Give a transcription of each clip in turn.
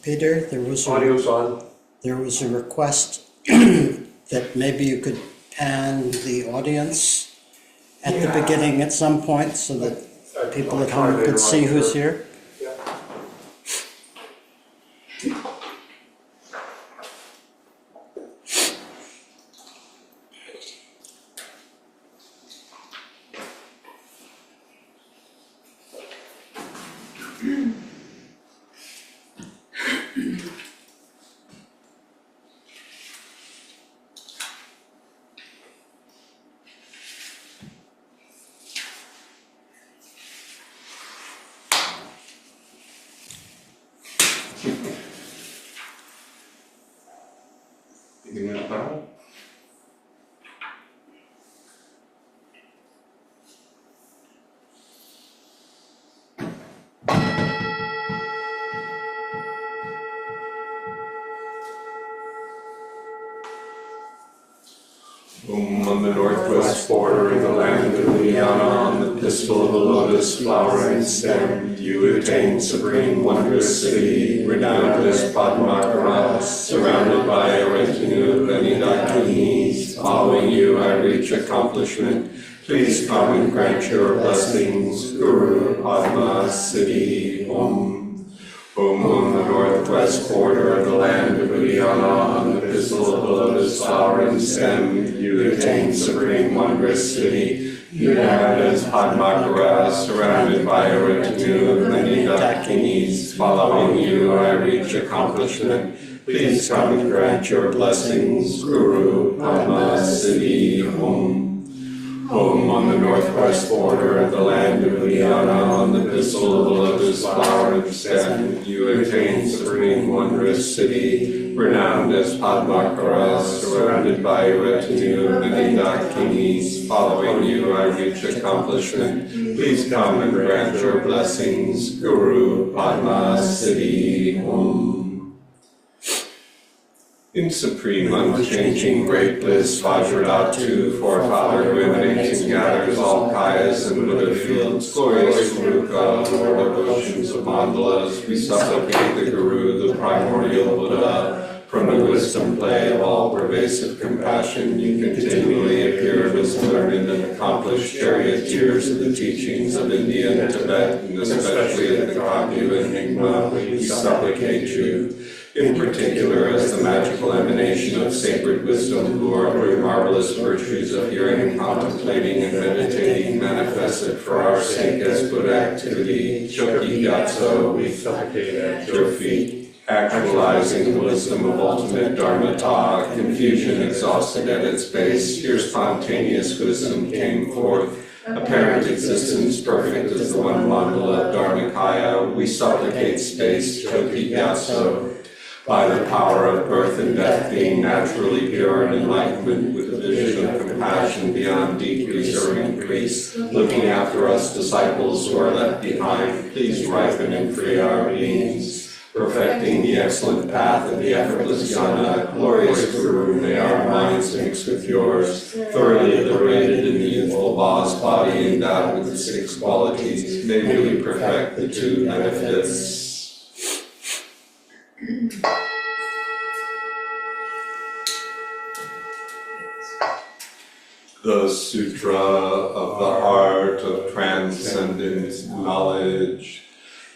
Peter, Audio's on. there was a request that maybe you could pan the audience at the beginning at some point so that people at home could see who's here. Yeah. Beginning of the panel. On the northwest border of the land of Liana, on the pistil of a lotus flowering stem, you attain supreme wondrous city, renowned as Padmakara, surrounded by a retinue of many Dakinis. Following you, I reach accomplishment. Please come and grant your blessings, Guru Padma Siddhi Om. Om on the northwest border of the land of Uddiyana, on the pistil of the lotus flowering stem, you attain supreme wondrous city, renowned as Padmakara, surrounded by a retinue of many Dakinis. Following you, I reach accomplishment. Please come and grant your blessings, Guru Padma Siddhi Om. Om on the northwest border of the land of Uddiyana, on the pistil of the lotus flowering stem, you attain supreme wondrous city, renowned as Padmakara, surrounded by a retinue of many Dakinis. Following you, I reach accomplishment. Please come and grant your blessings, Guru Padma Siddhi Om. In supreme, unchanging, great bliss, Vajradhatu, forefather who emanates and gathers all Kayas and Buddha fields, glorious Ruka, Lord of oceans of mandalas, we supplicate the Guru, the primordial Buddha. From the wisdom play of all pervasive compassion, you continually appear as learned and accomplished charioteers of the teachings of India and Tibet, and especially of the Kagyu Enigma, we supplicate you. In particular, as the magical emanation of sacred wisdom, who are doing marvelous virtues of hearing, contemplating, and meditating, manifested for our sake as Buddha activity, Choki Gyatso, we supplicate at your feet, actualizing the wisdom of ultimate Dharmata, confusion exhausted at its base, here spontaneous wisdom came forth. Apparent existence perfect as the one mandala of Dharmakaya, we supplicate space, Choki Gyatso, by the power of birth and death being naturally pure and enlightenment with a vision of compassion beyond decrease or increase, looking after us disciples who are left behind, please ripen and free our beings. Perfecting the excellent path of the effortless jhana, glorious Guru, may our minds mix with yours, thoroughly liberated in the youthful boss body endowed with the 6 qualities, may we perfect the 2 benefits. The Sutra of the Heart of Transcendent Knowledge.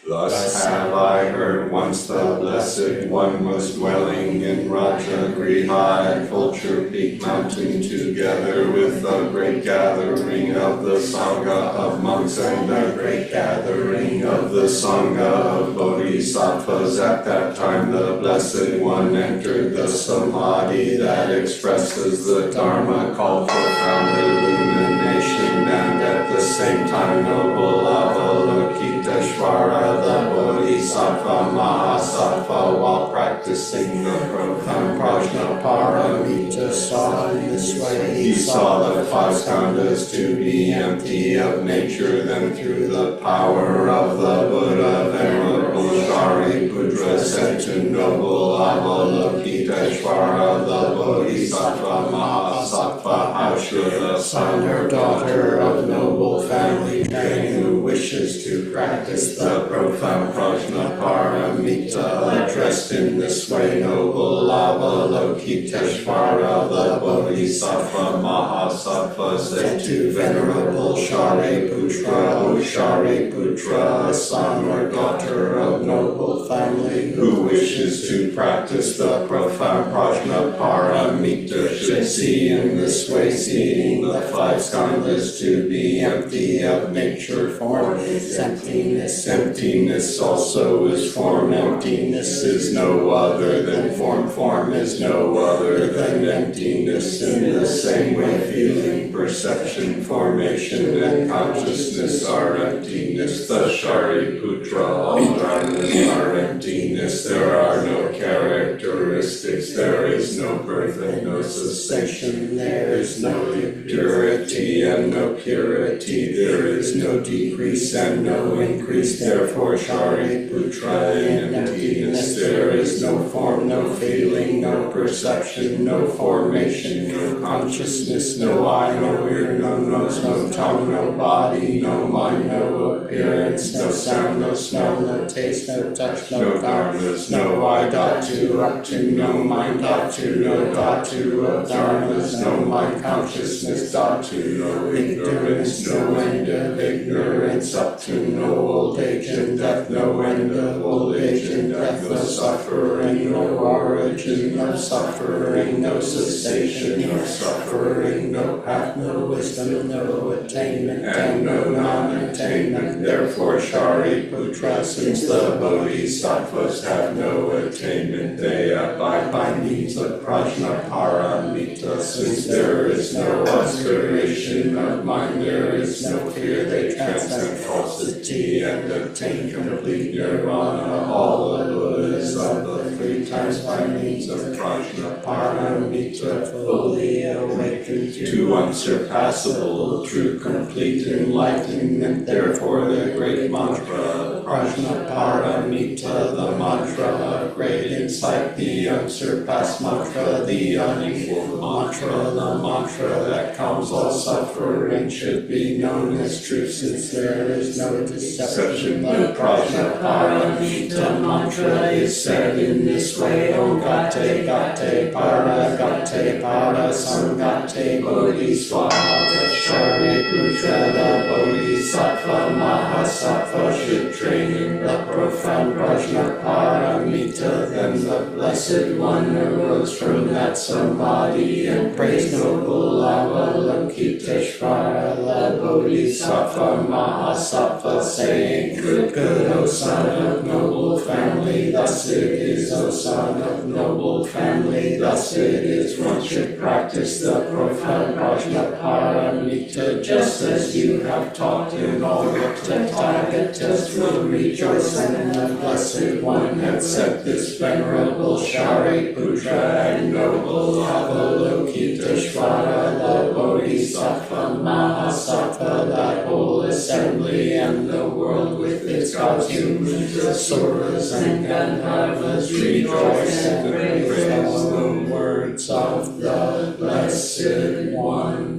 Thus have I heard once the Blessed One was dwelling in Rajagriha and Vulture Peak Mountain together with the great gathering of the Sangha of monks and the great gathering of the Sangha of Bodhisattvas. At that time the Blessed One entered the Samadhi that expresses the Dharma called profound illumination, and at the same time noble Avalokiteshvara, the Bodhisattva Mahasattva, while practicing the profound Prajnaparamita, saw in this way. He saw the 5 skandhas to be empty of nature, then through the power of the Buddha, Venerable Shariputra said to noble Avalokiteshvara, the Bodhisattva Mahasattva, how Prajna, son or daughter of noble family train who wishes to practice the profound Prajna Paramita, addressed in this way, noble Avalokiteshvara, the Bodhisattva Mahasattva, said to Venerable Shariputra, O Shariputra, a son or daughter of noble family who wishes to practice the profound Prajna Paramita should see in this way, seeing the five skandhas to be empty of nature. Form is emptiness, emptiness also is form, emptiness is no other than form, form is no other than emptiness. In the same way, feeling, perception, formation, and consciousness are emptiness. The Shariputra, all dharmas are emptiness. There are no characteristics, there is no birth and no cessation, there is no impurity and no purity, there is no decrease and no increase. Therefore, Shariputra, in emptiness there is no form, no feeling, no perception, no formation, no consciousness, no eye, no ear, no nose, no tongue, no body, no mind, no appearance, no sound, no smell, no taste, no touch, no dharmas, no I dhatu, up to, no mind dhatu, no dhatu of dharmas, no mind consciousness dhatu, no ignorance, no end of ignorance, up to no old age and death, no end of old age and death, no suffering, no origin, no suffering, no cessation, no suffering, no path, no wisdom, no attainment, and no non-attainment. Therefore, Shariputra, since the Bodhisattvas have no attainment, they abide by means of Prajna Paramita. Since there is no obscuration of mind, there is no fear, they transcend falsity and obtain complete nirvana. All the Buddhas of the 3 times by means of Prajna Paramita fully awakened to unsurpassable, true, complete enlightenment. Therefore, the great mantra, Prajna Paramita, the mantra of great insight, the unsurpassed mantra, the unequaled mantra, the mantra that calms all suffering, should be known as true, since there is no deception. The Prajna Paramita mantra is said in this way: Om Gate Gate Para Gate Para Sangate Bodhi Swaha. The Shariputra, the Bodhisattva Mahasattva, should train in the profound Prajna Paramita. Then the Blessed One arose from that samadhi and praised noble Avalokiteshvara, the Bodhisattva Mahasattva, saying, Good, good, O son of noble family, thus it is, O son of noble family, thus it is. One should practice the profound Prajna Paramita, just as you have taught, and all the Tathagatas will rejoice. And the Blessed One had said this, Venerable Shariputra and noble Avalokiteshvara, the Bodhisattva Mahasattva, that whole assembly and the world with its gods, humans, asuras, and Gandharvas rejoice and praise the words of the Blessed One.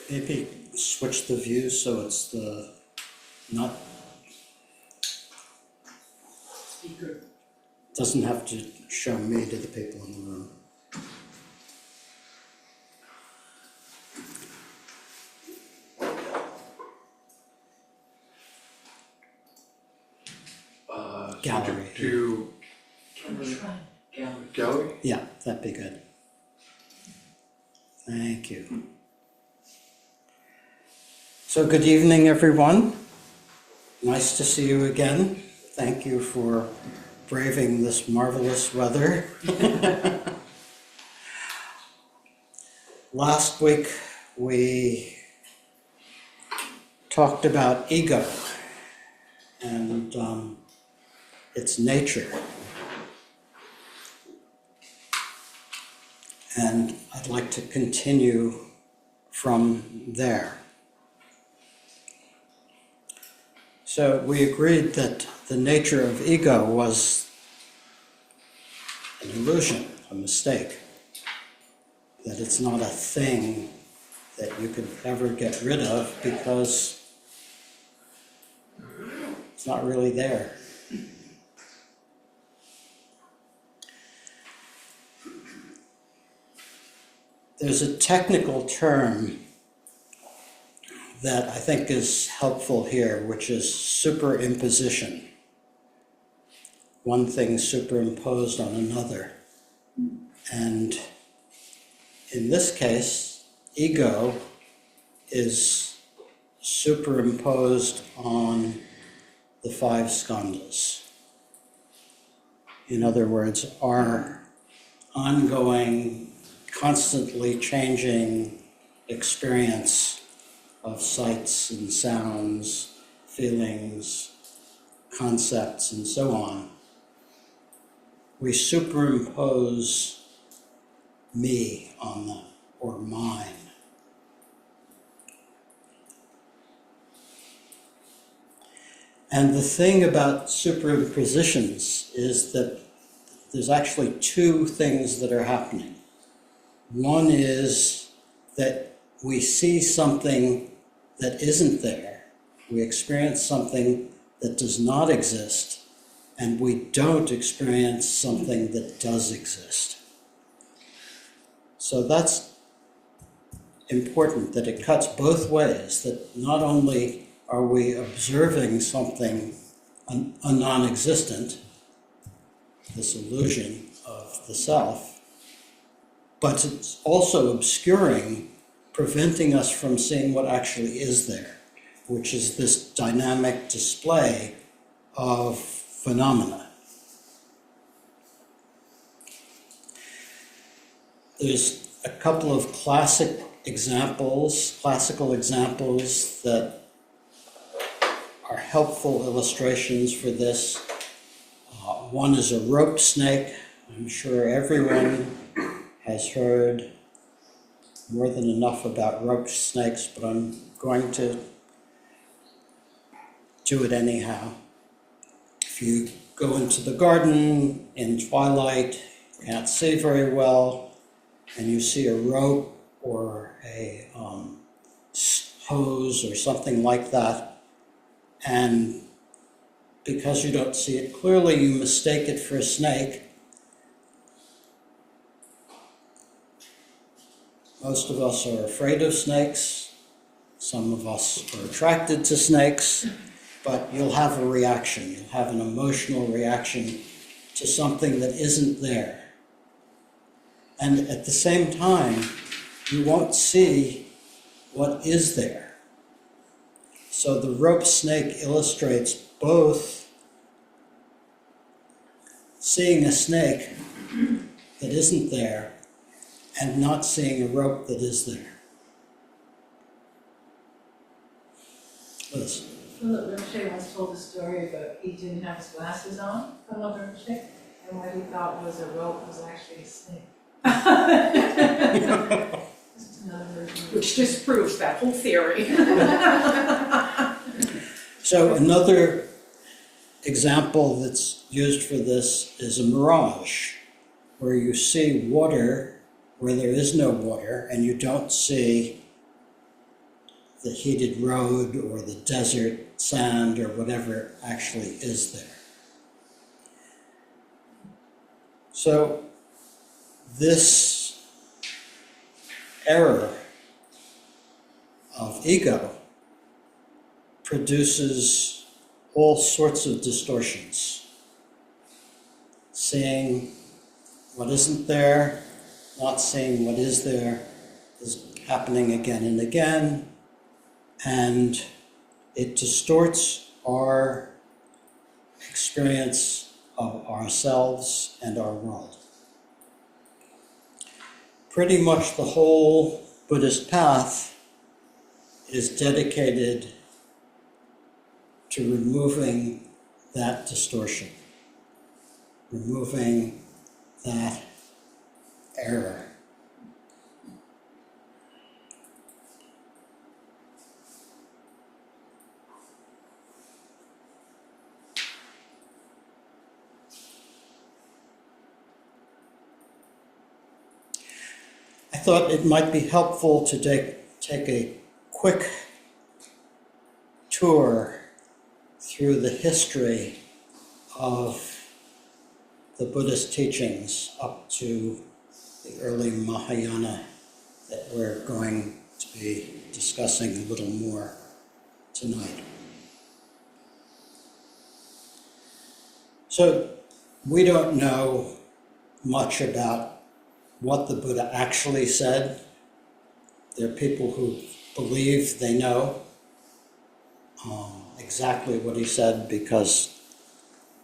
maybe switch the view so it's the, not, Speaker. doesn't have to show me to the people in the room. Gallery. To gallery? Yeah, that'd be good. Thank you. So good evening, everyone. Nice to see you again. Thank you for braving this marvelous weather. Last week we talked about ego and its nature. And I'd like to continue from there. So we agreed that the nature of ego was an illusion, a mistake, that it's not a thing that you could ever get rid of because it's not really there. There's a technical term that I think is helpful here, which is superimposition. One thing superimposed on another. And in this case, ego is superimposed on the five skandhas. In other words, our ongoing, constantly changing experience of sights and sounds, feelings, concepts, and so on. We superimpose me on them, or mine. And the thing about superimpositions is that there's actually two things that are happening. One is that we see something that isn't there. We experience something that does not exist, and we don't experience something that does exist. So that's important, that it cuts both ways, that not only are we observing something, a non-existent, this illusion of the self, but it's also obscuring, preventing us from seeing what actually is there, which is this dynamic display of phenomena. There's a couple of classical examples that are helpful illustrations for this. One is a rope snake. I'm sure everyone has heard more than enough about rope snakes, but I'm going to do it anyhow. If you go into the garden in twilight, you can't see very well, and you see a rope or a hose or something like that, and because you don't see it clearly, you mistake it for a snake. Most of us are afraid of snakes. Some of us are attracted to snakes, but you'll have a reaction. You'll have an emotional reaction to something that isn't there. And at the same time, you won't see what is there. So the rope snake illustrates both seeing a snake that isn't there and not seeing a rope that is there. Liz. Philip Rinpoche once told a story about he didn't have his glasses on, Philip Rinpoche, and what he thought was a rope was actually a snake. Just another version. Which disproves that whole theory. So another example that's used for this is a mirage, where you see water where there is no water, and you don't see the heated road or the desert sand or whatever actually is there. So this error of ego produces all sorts of distortions. Seeing what isn't there, not seeing what is there, is happening again and again, and it distorts our experience of ourselves and our world. Pretty much the whole Buddhist path is dedicated to removing that distortion, removing that error. I thought it might be helpful to take a quick tour through the history of the Buddhist teachings up to the early Mahayana that we're going to be discussing a little more tonight. So we don't know much about what the Buddha actually said. There are people who believe they know exactly what he said because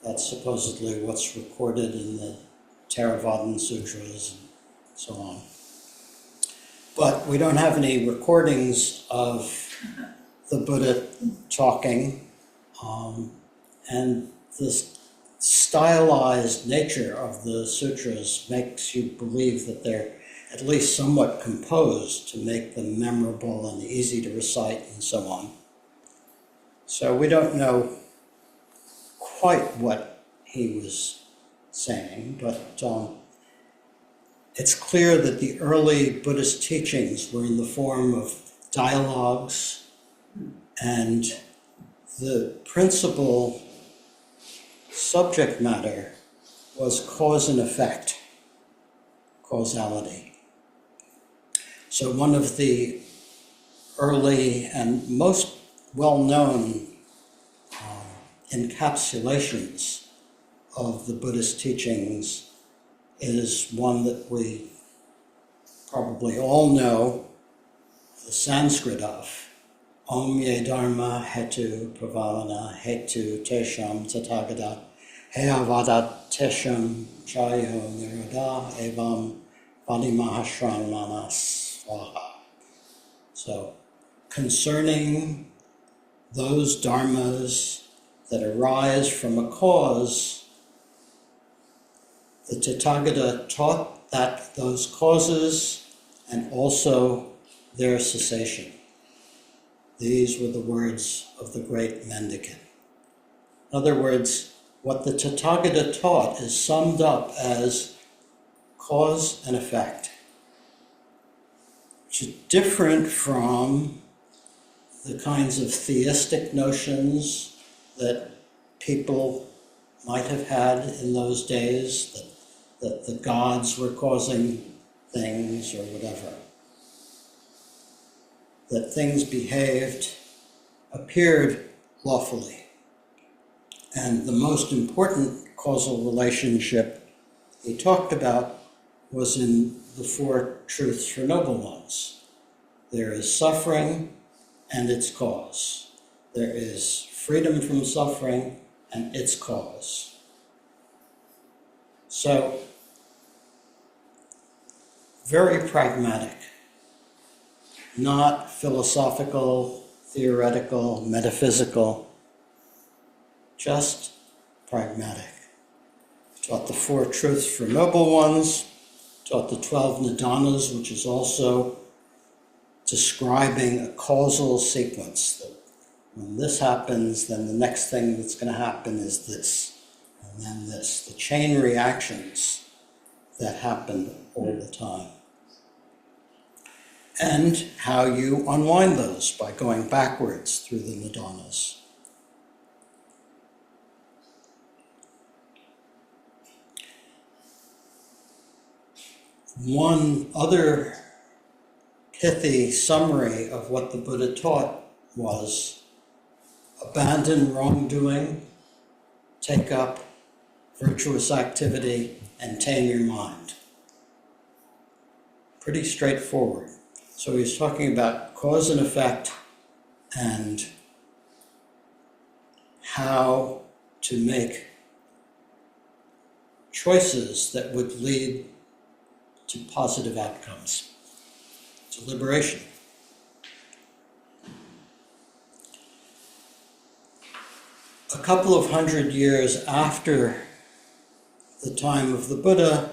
that's supposedly what's recorded in the Theravada Sutras and so on. But we don't have any recordings of the Buddha talking, and the stylized nature of the sutras makes you believe that they're at least somewhat composed to make them memorable and easy to recite and so on. So we don't know quite what he was saying, but it's clear that the early Buddhist teachings were in the form of dialogues, and the principal subject matter was cause and effect, causality. So one of the early and most well-known encapsulations of the Buddhist teachings is one that we probably all know the Sanskrit of. Om ye dharma hetu pravalana hetu tesham tathagata heyavadat tesham chayo nirada evam vadimahashramana swaha. So, concerning those dharmas that arise from a cause, the Tathagata taught that those causes and also their cessation. These were the words of the great mendicant. In other words, what the Tathagata taught is summed up as cause and effect, which is different from the kinds of theistic notions that people might have had in those days, that the gods were causing things or whatever. That things appeared lawfully. And the most important causal relationship he talked about was in the four truths for noble ones. There is suffering and its cause. There is freedom from suffering and its cause. So, very pragmatic, not philosophical, theoretical, metaphysical, just pragmatic. Taught the four truths for noble ones, taught the 12 nidanas, which is also describing a causal sequence, that when this happens, then the next thing that's going to happen is this, and then this. The chain reactions that happen all the time. and how you unwind those by going backwards through the nidanas. One other pithy summary of what the Buddha taught was abandon wrongdoing, take up virtuous activity, and tame your mind. Pretty straightforward. So he's talking about cause and effect and how to make choices that would lead to positive outcomes, to liberation. A couple of hundred years after the time of the Buddha,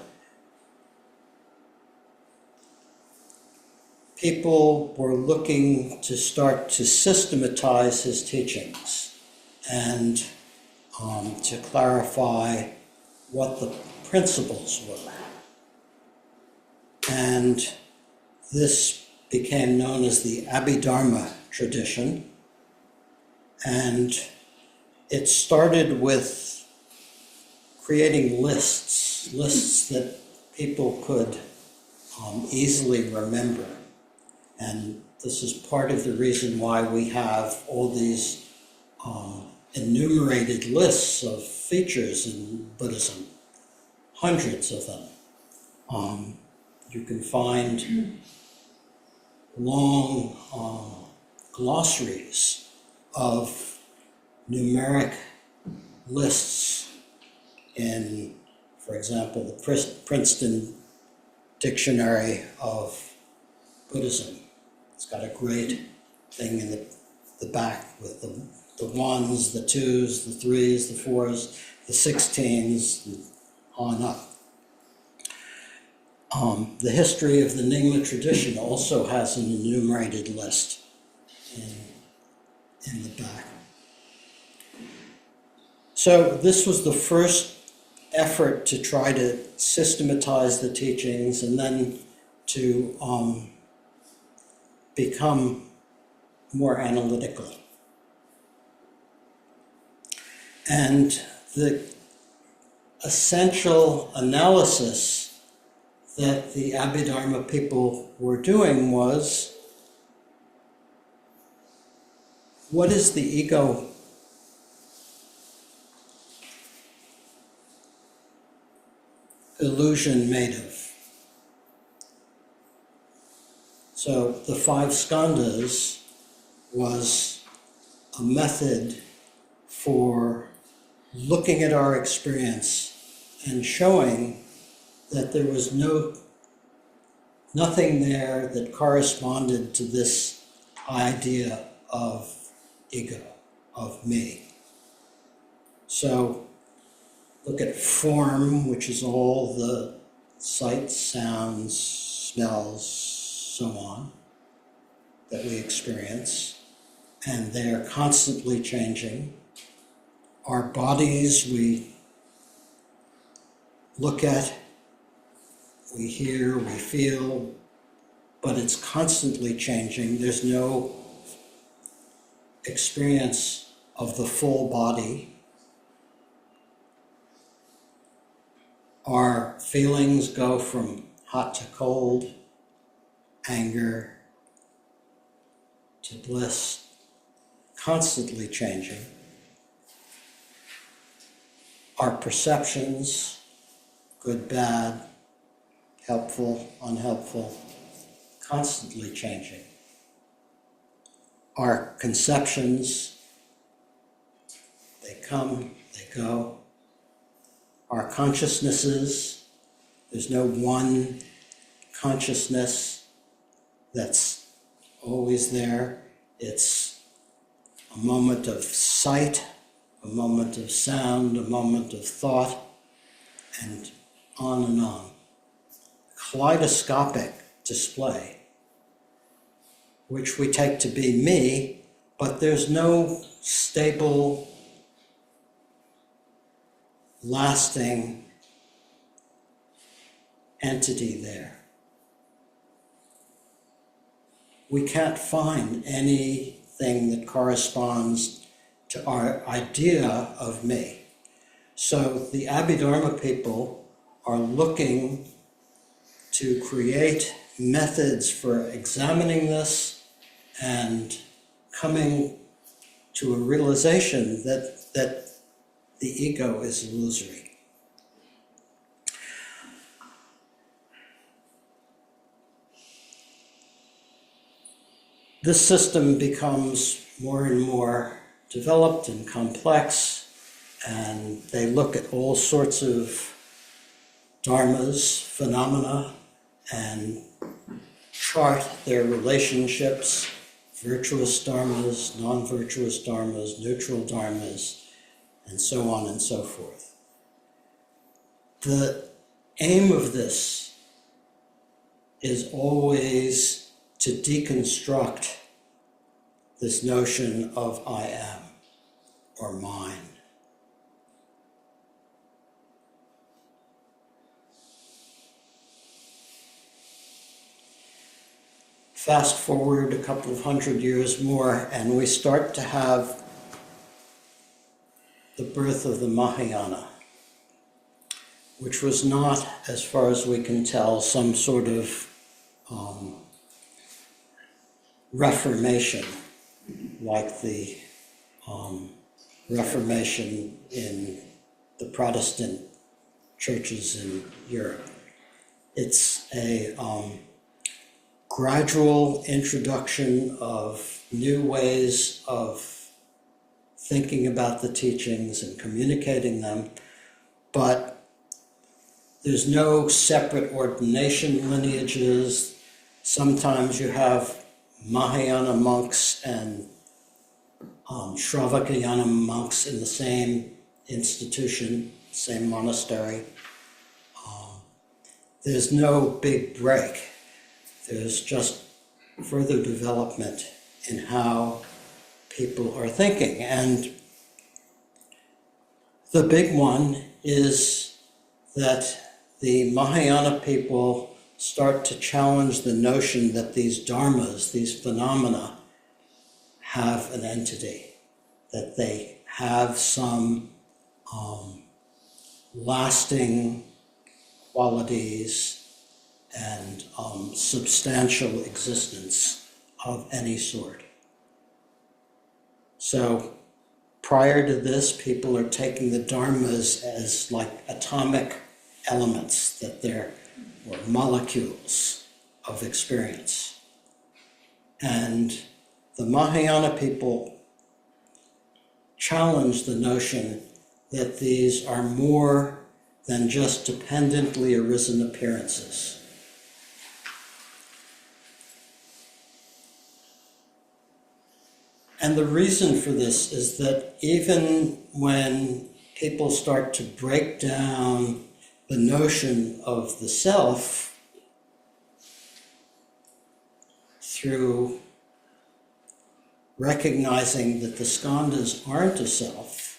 people were looking to start to systematize his teachings and to clarify what the principles were. And this became known as the Abhidharma tradition. And it started with creating lists that people could easily remember. And this is part of the reason why we have all these enumerated lists of features in Buddhism, hundreds of them. You can find long glossaries of numeric lists in, for example, the Princeton Dictionary of Buddhism. It's got a great thing in the back with the ones, the twos, the threes, the fours, the 16s, and on up. The history of the Nyingma tradition also has an enumerated list in the back. So this was the first effort to try to systematize the teachings and then to become more analytical. And the essential analysis that the Abhidharma people were doing was, what is the ego illusion made of? So the 5 skandhas was a method for looking at our experience and showing that there was nothing there that corresponded to this idea of ego, of me. So look at form, which is all the sights, sounds, smells, so on, that we experience, and they're constantly changing. Our bodies, we look at, we hear, we feel, but it's constantly changing. There's no experience of the full body. Our feelings go from hot to cold, anger to bliss, constantly changing. Our perceptions, good, bad, helpful, unhelpful, constantly changing. Our conceptions, they come, they go. Our consciousnesses, there's no one consciousness that's always there. It's a moment of sight, a moment of sound, a moment of thought, and on and on. Kaleidoscopic display, which we take to be me, but there's no stable, lasting entity there. we can't find anything that corresponds to our idea of me. So the Abhidharma people are looking to create methods for examining this and coming to a realization that the ego is illusory. This system becomes more and more developed and complex, and they look at all sorts of dharmas, phenomena, and chart their relationships, virtuous dharmas, non-virtuous dharmas, neutral dharmas, and so on and so forth. The aim of this is always to deconstruct this notion of I am or mine. Fast forward a couple of 100 years more, and we start to have the birth of the Mahayana, which was not, as far as we can tell, some sort of reformation like the Reformation in the Protestant churches in Europe. It's a gradual introduction of new ways of thinking about the teachings and communicating them, but there's no separate ordination lineages. Sometimes you have Mahayana monks and Shravakayana monks in the same institution, same monastery. There's no big break. There's just further development in how people are thinking. And the big one is that the Mahayana people start to challenge the notion that these dharmas, these phenomena, have an entity, that they have some lasting qualities and substantial existence of any sort. So prior to this, people are taking the dharmas as like atomic elements, that they're or molecules of experience. And the Mahayana people challenge the notion that these are more than just dependently arisen appearances. And the reason for this is that even when people start to break down the notion of the self through recognizing that the skandhas aren't a self,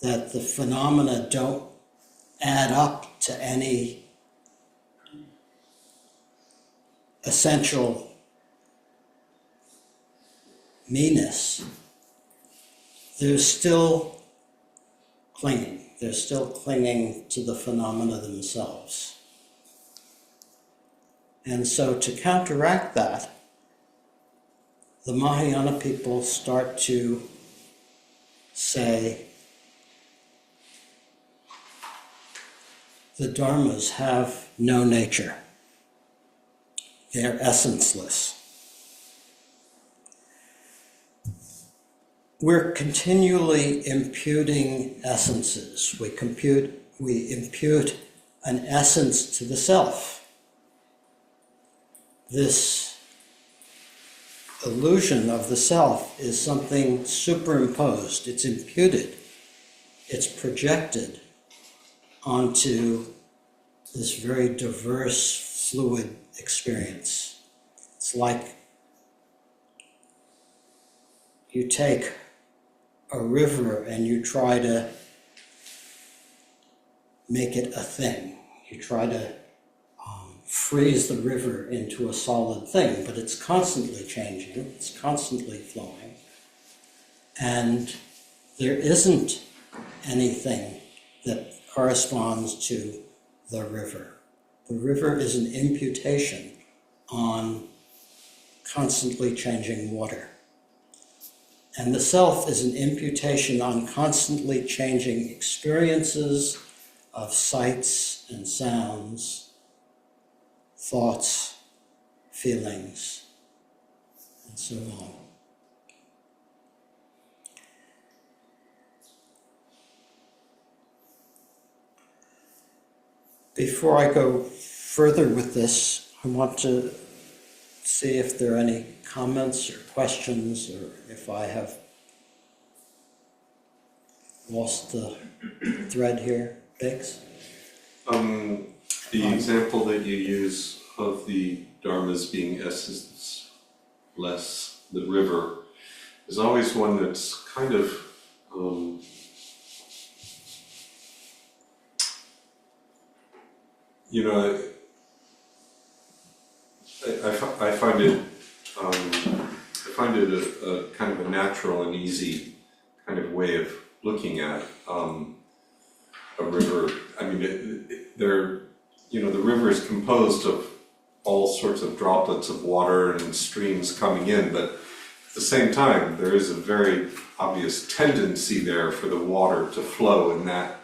that the phenomena don't add up to any essential meanness, they're still clinging. They're still clinging to the phenomena themselves. And so to counteract that, the Mahayana people start to say the dharmas have no nature. They're essenceless. We're continually imputing essences. We impute an essence to the self. This illusion of the self is something superimposed. It's imputed. It's projected onto this very diverse, fluid experience. It's like you take a river and you try to make it a thing. You try to freeze the river into a solid thing, but it's constantly changing, it's constantly flowing. And there isn't anything that corresponds to the river. The river is an imputation on constantly changing water. And the self is an imputation on constantly changing experiences of sights and sounds, thoughts, feelings, and so on. Before I go further with this, I want to see if there are any comments or questions, or if I have lost the thread here. Biggs? The example that you use of the dharmas being essence less the river is always one that's kind of you know, I find it a kind of a natural and easy kind of way of looking at a river. I mean, the river is composed of all sorts of droplets of water and streams coming in, but at the same time, there is a very obvious tendency there for the water to flow in that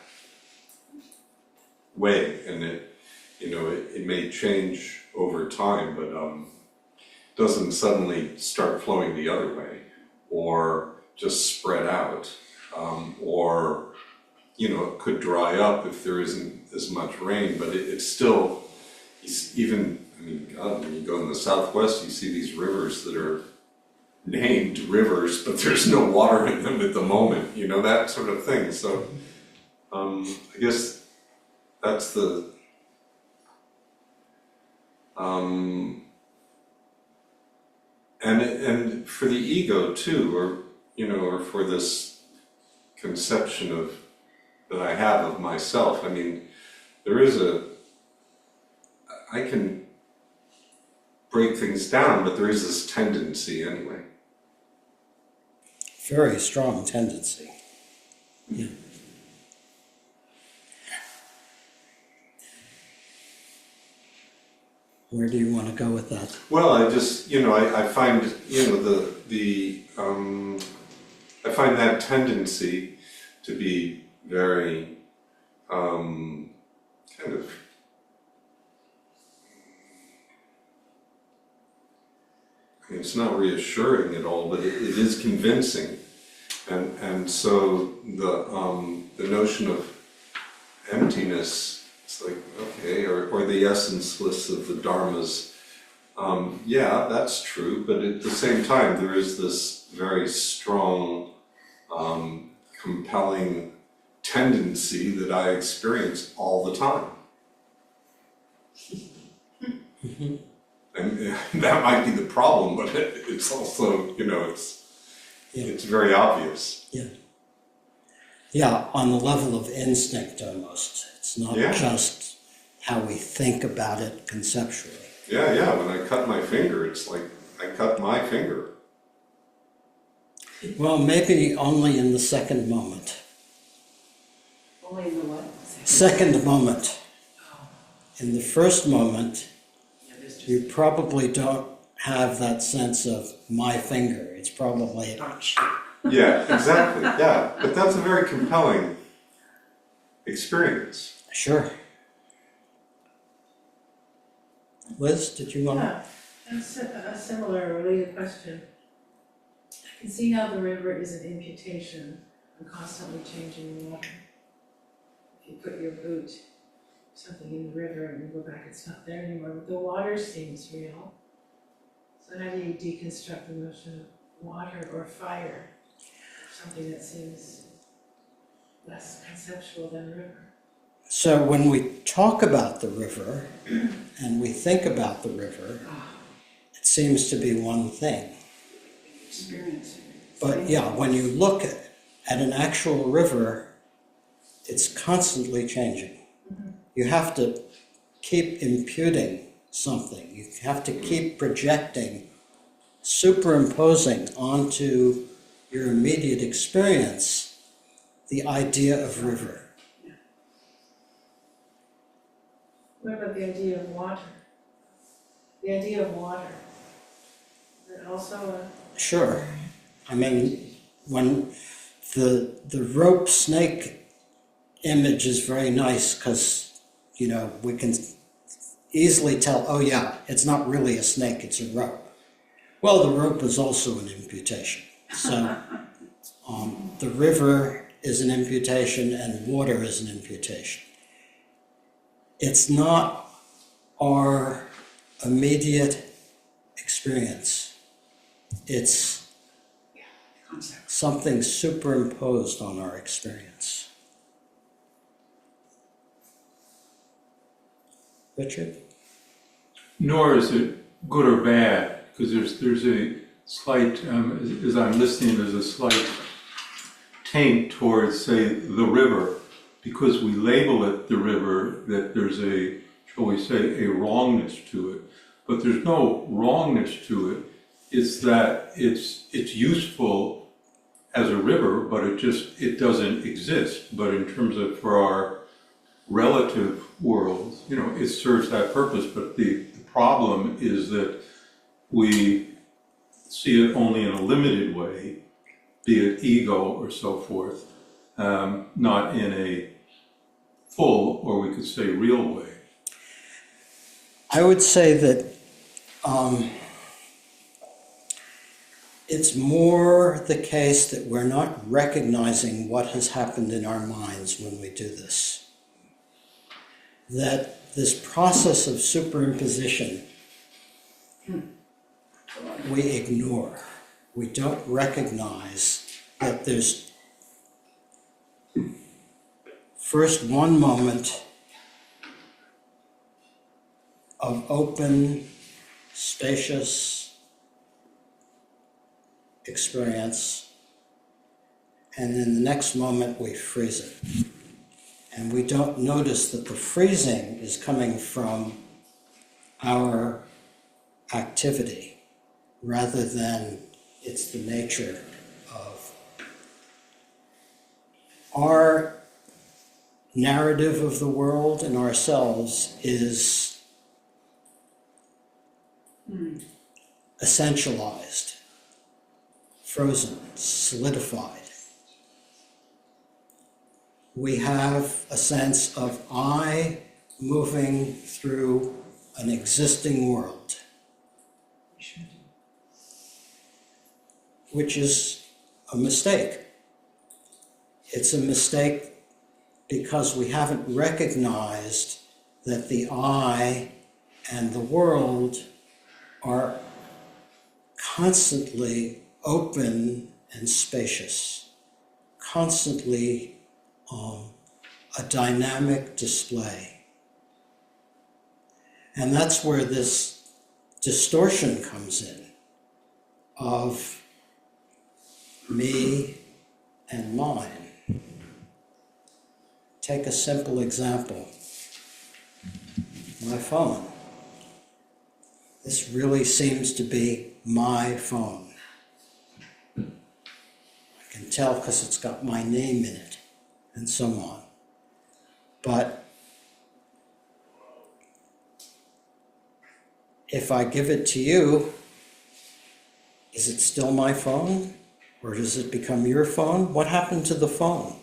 way, and it may change over time, but doesn't suddenly start flowing the other way, or just spread out, or it could dry up if there isn't as much rain, but it's still, God, when you go in the Southwest, you see these rivers that are named rivers, but there's no water in them at the moment, that sort of thing. So I guess that's the and for the ego too, or for this conception that I have of myself. I mean, I can break things down, but there is this tendency anyway. Very strong tendency. Yeah. Where do you want to go with that? Well, I just, I find, I find that tendency to be very, kind of, it's not reassuring at all, but it is convincing, and so the notion of emptiness. It's like, okay, or the essenceless of the dharmas. Yeah, that's true, but at the same time, there is this very strong, compelling tendency that I experience all the time. Mm-hmm. And that might be the problem, but it's also, it's very obvious. Yeah. Yeah, on the level of instinct almost. It's not just how we think about it conceptually. Yeah, when I cut my finger, it's like I cut my finger. Well, maybe only in the second moment. Only in the what? Second moment. Oh. In the first moment, Yeah, there's just you probably don't have that sense of my finger. It's probably Yeah, exactly. Yeah, but that's a very compelling experience. Sure. Liz, did you want to? Yeah, that's a similar related question. I can see how the river is an imputation on constantly changing water. If you put your boot, something in the river and you go back, it's not there anymore, but the water seems real. So how do you deconstruct the notion of water or fire? Something that seems less conceptual than river. So when we talk about the river and we think about the river, it seems to be one thing. Experiencing. But yeah, when you look at an actual river, it's constantly changing. Mm-hmm. You have to keep imputing something. You have to keep projecting, superimposing onto your immediate experience the idea of river. What about the idea of water? The idea of water, is that also a... Sure. I mean, when the rope snake image is very nice because, you know, we can easily tell, oh yeah, it's not really a snake, it's a rope. Well, the rope is also an imputation. So the river is an imputation and water is an imputation. It's not our immediate experience. It's something superimposed on our experience. Richard? Nor is it good or bad, because there's a slight, as I'm listening, there's a slight taint towards, say, the river, because we label it the river, that there's a, shall we say, a wrongness to it. But there's no wrongness to it. It's that it's useful as a river, but it doesn't exist. But in terms of, for our relative worlds, you know, it serves that purpose. But the problem is that we see it only in a limited way, be it ego or so forth, not in a full, or we could say real way. I would say that it's more the case that we're not recognizing what has happened in our minds when we do this. That this process of superimposition we ignore. We don't recognize that there's first one moment of open, spacious experience, and in the next moment we freeze it. And we don't notice that the freezing is coming from our activity rather than it's the nature of our narrative of the world and ourselves is essentialized, frozen, solidified. We have a sense of I moving through an existing world, which is a mistake. It's a mistake because we haven't recognized that the I and the world are constantly open and spacious, constantly a dynamic display. And that's where this distortion comes in of me and mine. Take a simple example. My phone. This really seems to be my phone. I can tell because it's got my name in it and so on. But if I give it to you, is it still my phone? Or does it become your phone? What happened to the phone?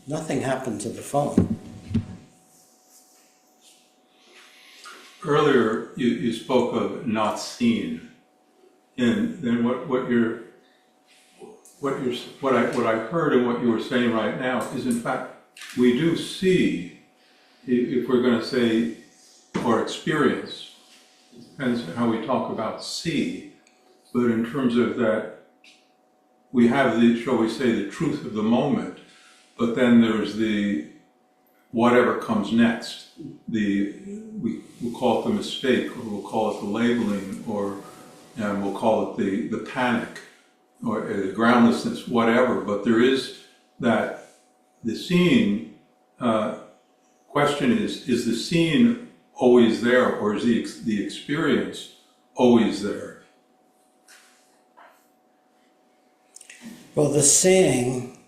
Nothing happened to the phone. Earlier, you spoke of not seen, and then what I heard and what you were saying right now is, in fact, we do see, if we're going to say, or experience. It depends on how we talk about see, but in terms of that, we have the, shall we say, the truth of the moment, but then there's the whatever comes next. We'll call it the mistake, or we'll call it the labeling, or we'll call it the panic, or the groundlessness, whatever. But there is that, the seeing, question is the seeing always there, or is the experience always there? Well, the seeing,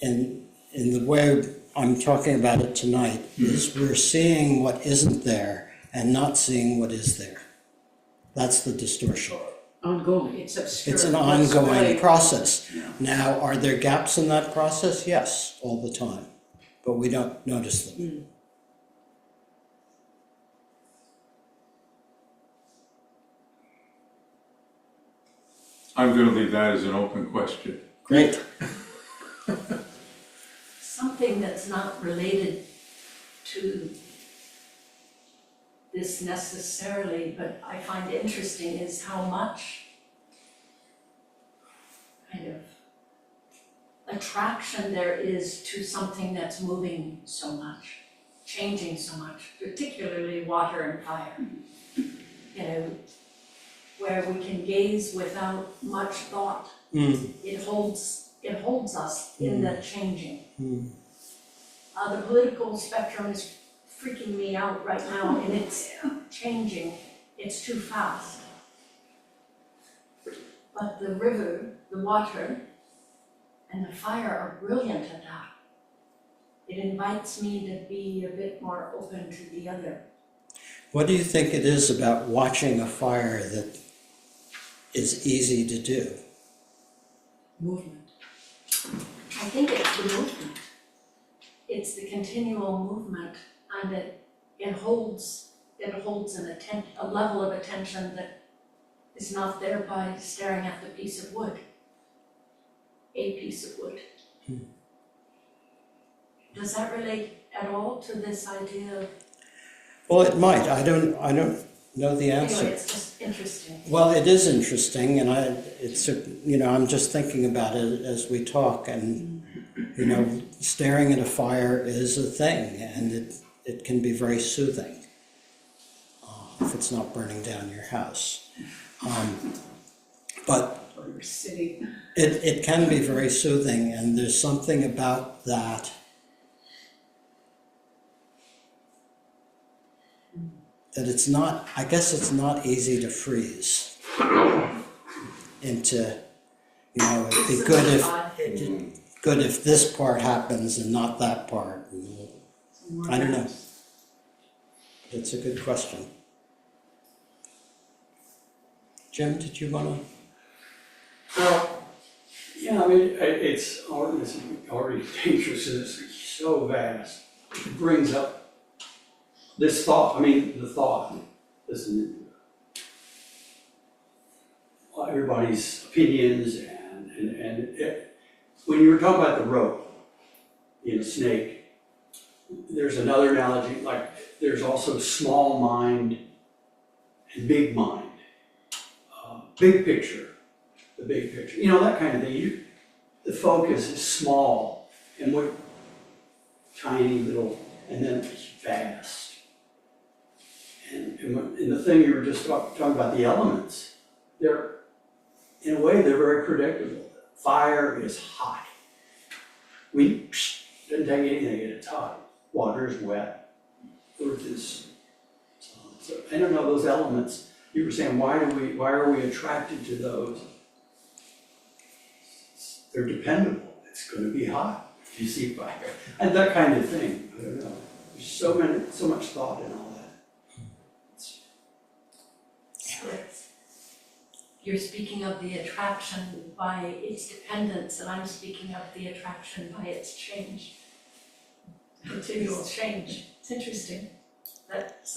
in the way I'm talking about it tonight, is we're seeing what isn't there and not seeing what is there. That's the distortion. Ongoing, it's obscure. It's an That's ongoing right. process. Yeah. Now, are there gaps in that process? Yes, all the time, but we don't notice them. I'm going to leave that as an open question. Great. Something that's not related to this necessarily, but I find interesting is how much kind of attraction there is to something that's moving so much, changing so much, particularly water and fire. You know, where we can gaze without much thought. It holds us in the changing. The political spectrum is freaking me out right now, and it's changing. It's too fast. But the river, the water, and the fire are brilliant at that. It invites me to be a bit more open to the other. What do you think it is about watching a fire that is easy to do? Movement. I think it's the movement. It's the continual movement, and it holds a level of attention that is not there by staring at the piece of wood. A piece of wood. Does that relate at all to this idea of? Well, it might. I don't know the answer. Anyway, it's just interesting. Well, it is interesting, and I'm just thinking about it as we talk, and staring at a fire is a thing, and it can be very soothing if it's not burning down your house. But Or your city. it can be very soothing, and there's something about that it's not, I guess it's not easy to freeze into, it'd be good if this part happens and not that part. I don't know. It's a good question. Jim, did you want to? Well, yeah, I mean, it's already dangerous, it's so vast. It brings up this thought, the thought, isn't it? Everybody's opinions and when you were talking about the rope in a snake, there's another analogy, like there's also small mind and big mind. Big picture, the big picture, that kind of thing. The focus is small and what tiny little, and then it's vast. And the thing you were just talking about, the elements, they're, in a way, they're very predictable. Fire is hot. Doesn't take anything to get it hot. Water is wet. Earth is, so I don't know, those elements, you were saying, why are we attracted to those? They're dependable. It's going to be hot if you see fire. And that kind of thing. I don't know. There's so much thought in all that. You're speaking of the attraction by its dependence, and I'm speaking of the attraction by its change. Continual change. It's interesting that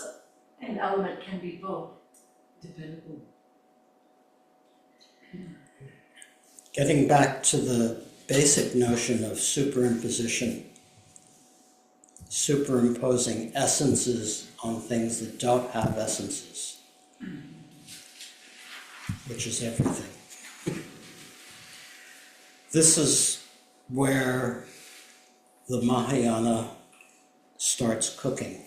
an element can be both. Dependable. Getting back to the basic notion of superimposition, superimposing essences on things that don't have essences, which is everything. This is where the Mahayana starts cooking.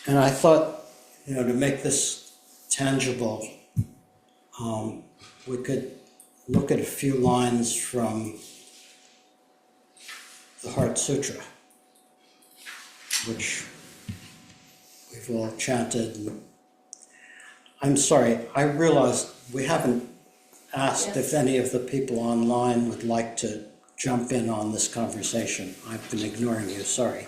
And I thought, to make this tangible, we could look at a few lines from the Heart Sutra. which we've all chanted. I'm sorry, I realized we haven't asked if any of the people online would like to jump in on this conversation. I've been ignoring you, sorry.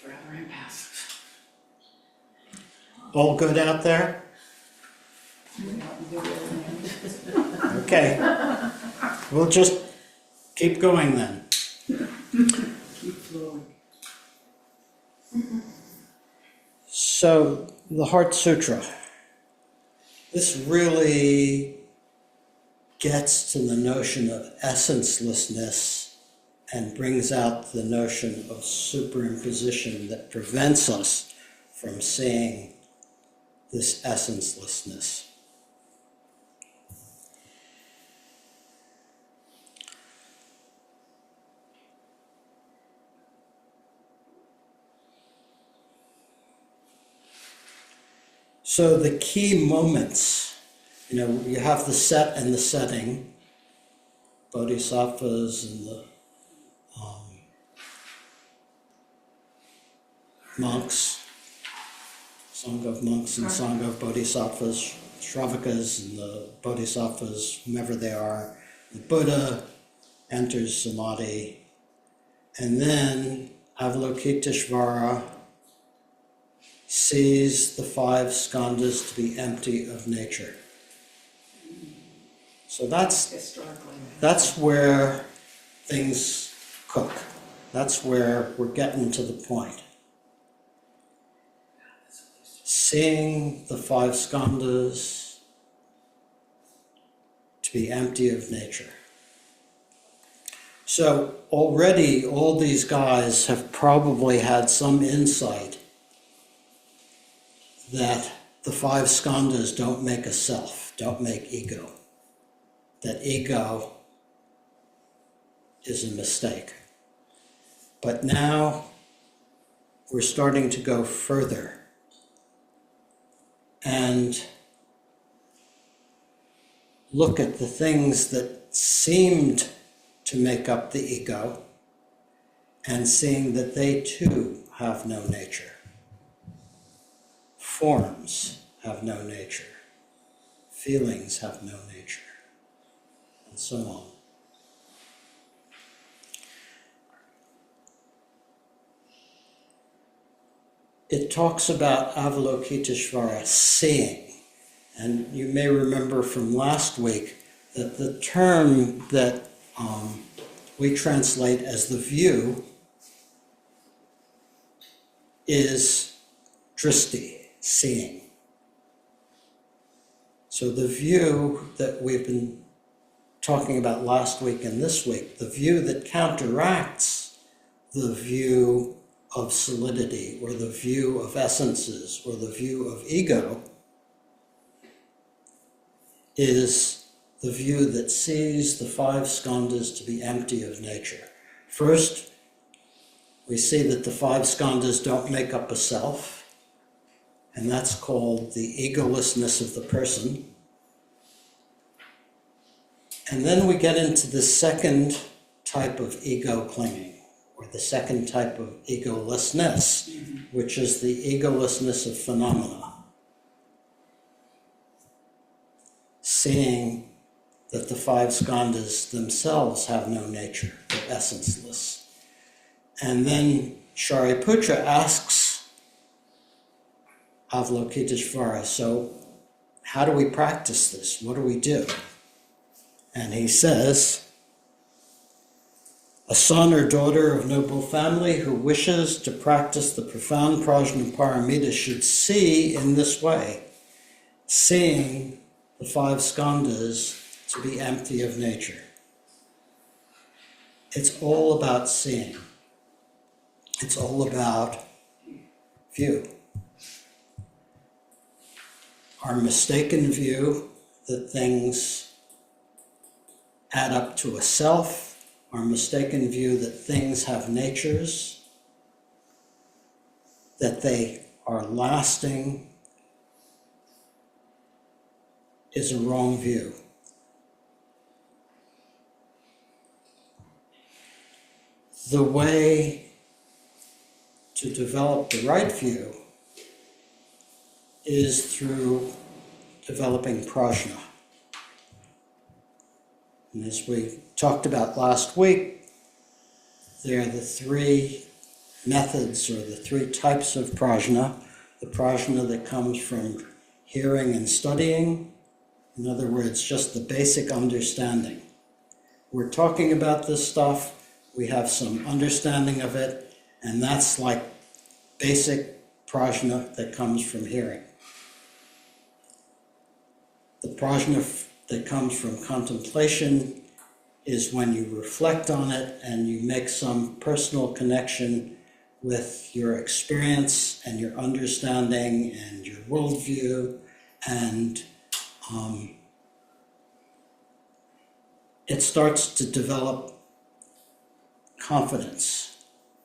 Rather impassive. All good out there? Okay. We'll just keep going then. Keep flowing. So, the Heart Sutra. This really gets to the notion of essencelessness and brings out the notion of superimposition that prevents us from seeing this essencelessness. So the key moments, you have the set and the setting, bodhisattvas and the monks, Sangha of monks and Sangha of bodhisattvas, Shravakas and the bodhisattvas, whomever they are. The Buddha enters samadhi, and then Avalokiteshvara sees the 5 skandhas to be empty of nature. So that's where things cook. That's where we're getting to the point. Seeing the 5 skandhas to be empty of nature. So already all these guys have probably had some insight that the 5 skandhas don't make a self, don't make ego. That ego is a mistake. But now we're starting to go further and look at the things that seemed to make up the ego and seeing that they too have no nature. Forms have no nature. Feelings have no nature. And so on. It talks about Avalokiteshvara seeing. And you may remember from last week that the term that we translate as the view is dristi, seeing. So the view that we've been talking about last week and this week, the view that counteracts the view of solidity or the view of essences or the view of ego, is the view that sees the 5 skandhas to be empty of nature. First, we see that the 5 skandhas don't make up a self, and that's called the egolessness of the person. And then we get into the second type of ego clinging, or the second type of egolessness, which is the egolessness of phenomena. Seeing that the 5 skandhas themselves have no nature, they're essenceless. And then Shariputra asks Avalokiteshvara, so how do we practice this? What do we do? And he says, a son or daughter of noble family who wishes to practice the profound prajnaparamita should see in this way, seeing the 5 skandhas to be empty of nature. It's all about seeing. It's all about view. Our mistaken view that things add up to a self, our mistaken view that things have natures, that they are lasting, is a wrong view. The way to develop the right view is through developing prajna. And as we talked about last week, there are the three methods or the three types of prajna. The prajna that comes from hearing and studying, in other words, just the basic understanding. We're talking about this stuff, we have some understanding of it, and that's like basic prajna that comes from hearing. The prajna that comes from contemplation is when you reflect on it and you make some personal connection with your experience and your understanding and your worldview, and it starts to develop confidence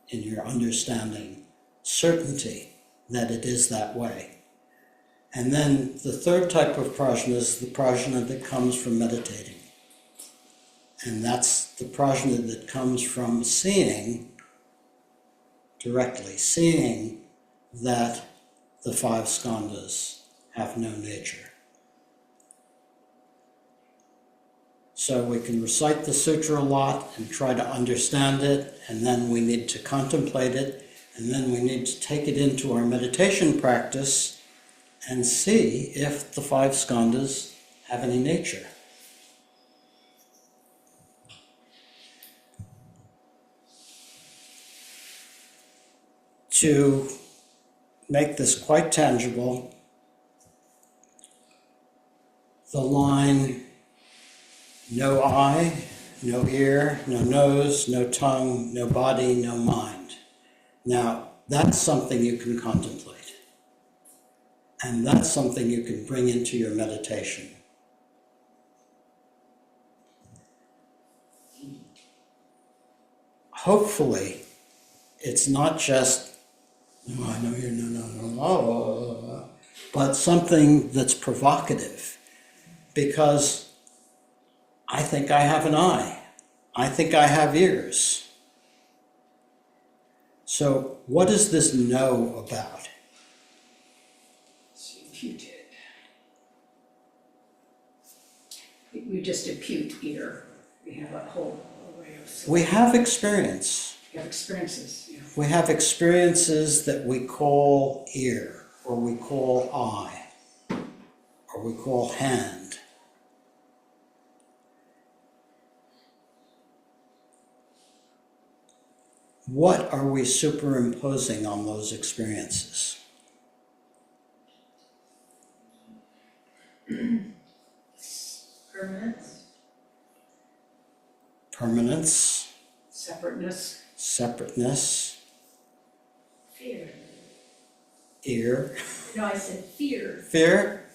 in your understanding, certainty that it is that way. And then the third type of prajna is the prajna that comes from meditating. And that's the prajna that comes from seeing directly, seeing that the five skandhas have no nature. So we can recite the sutra a lot and try to understand it, and then we need to contemplate it, and then we need to take it into our meditation practice and see if the five skandhas have any nature. To make this quite tangible, the line, no eye, no ear, no nose, no tongue, no body, no mind. Now, that's something you can contemplate. And that's something you can bring into your meditation. Hopefully, it's not just, no, I know you're no, but something that's provocative. Because I think I have an eye. I think I have ears. So what does this know about? It's imputed. We just impute ear. We have a whole array of... We have experience. We have experiences, yeah. We have experiences that we call ear, or we call eye, or we call hand. What are we superimposing on those experiences? Permanence, Permanence, Separateness, separateness, Fear. ear, No, I said fear. fear,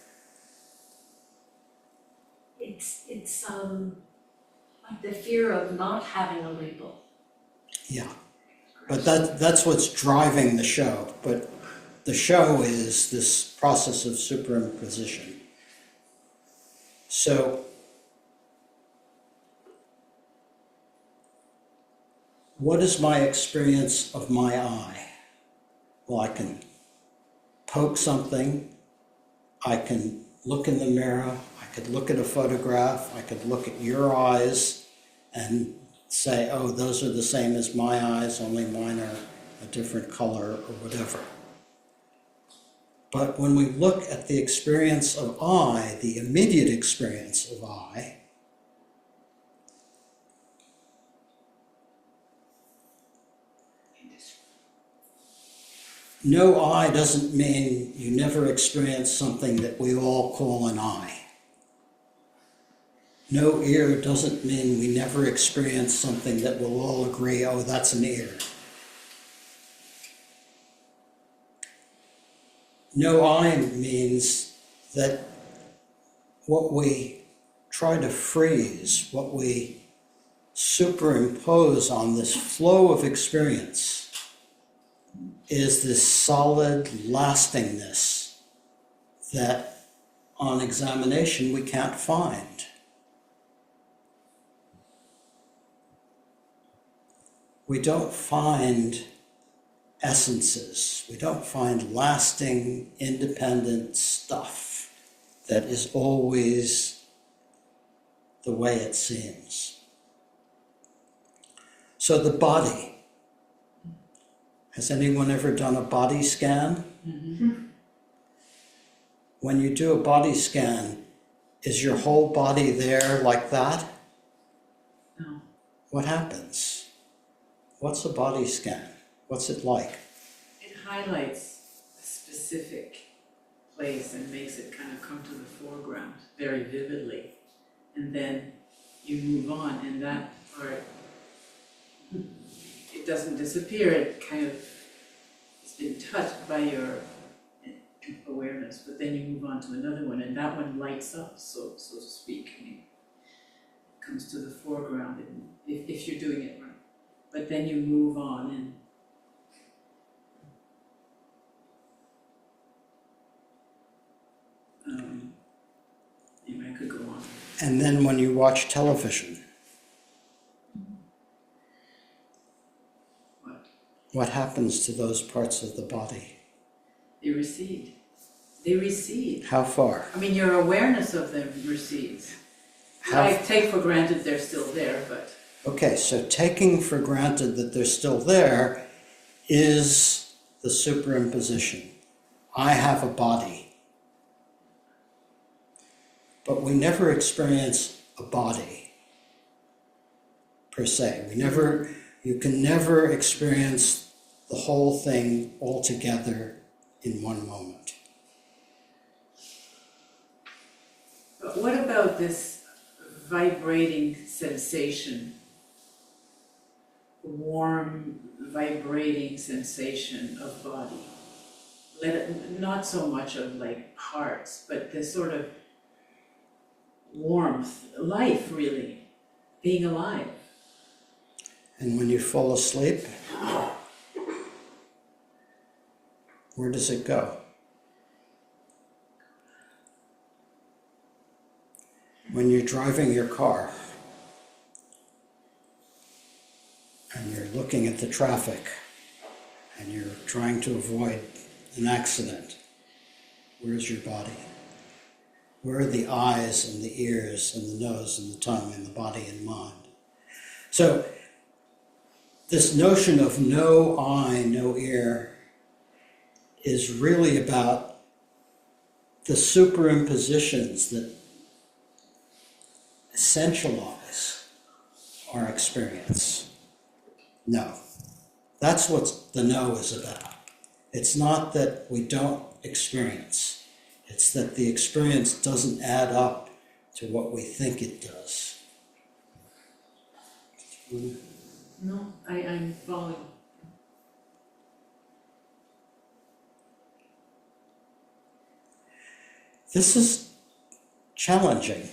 It's like the fear of not having a label. yeah. But that's what's driving the show. But the show is this process of superimposition. So what is my experience of my eye? Well, I can poke something, I can look in the mirror, I could look at a photograph, I could look at your eyes and say, oh, those are the same as my eyes, only mine are a different color or whatever. But when we look at the experience of I, the immediate experience of I, no I doesn't mean you never experience something that we all call an I. No ear doesn't mean we never experience something that we'll all agree, oh, that's an ear. No I means that what we try to freeze, what we superimpose on this flow of experience is this solid lastingness that on examination we can't find. We don't find essences. We don't find lasting, independent stuff that is always the way it seems. So the body. Has anyone ever done a body scan? Mm-hmm. When you do a body scan, is your whole body there like that? No. What happens? What's a body scan? What's it like? It highlights a specific place and makes it kind of come to the foreground very vividly. And then you move on, and that part, it doesn't disappear, it kind of has been touched by your awareness, but then you move on to another one, and that one lights up, so to speak. I mean, it comes to the foreground, and if you're doing it right. But then you move on, and anyway, I could go on. And then when you watch television, what happens to those parts of the body? They recede. They recede. How far? I mean, your awareness of them recedes. I take for granted they're still there, but... Okay, so taking for granted that they're still there is the superimposition. I have a body. But we never experience a body, per se. You can never experience the whole thing all together in one moment. But what about this vibrating sensation? Warm, vibrating sensation of body. Not so much of like parts, but this sort of warmth, life really, being alive. And when you fall asleep, where does it go? When you're driving your car and you're looking at the traffic and you're trying to avoid an accident, where's your body? Where are the eyes and the ears and the nose and the tongue and the body and mind? So this notion of no eye, no ear is really about the superimpositions that essentialize our experience. No. That's what the no is about. It's not that we don't experience. It's that the experience doesn't add up to what we think it does. No, I'm following. This is challenging.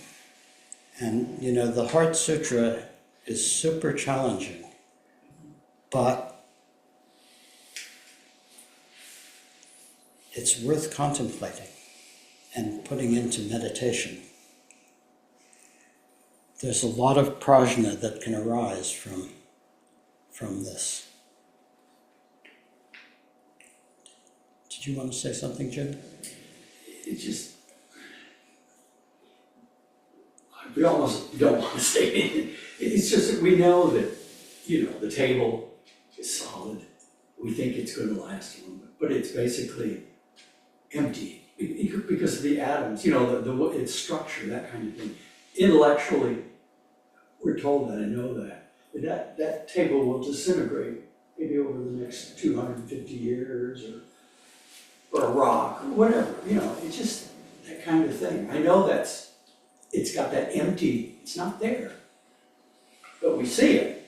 And, the Heart Sutra is super challenging. But it's worth contemplating and putting into meditation. There's a lot of prajna that can arise from this. Did you want to say something, Jim? It just, we almost don't want to say anything. It's just that we know that, the table is solid. We think it's going to last long, but it's basically empty because of the atoms, its structure, that kind of thing. Intellectually, we're told that, I know that table will disintegrate maybe over the next 250 years or a rock or whatever, it's just that kind of thing. I know it's got that empty, it's not there, but we see it.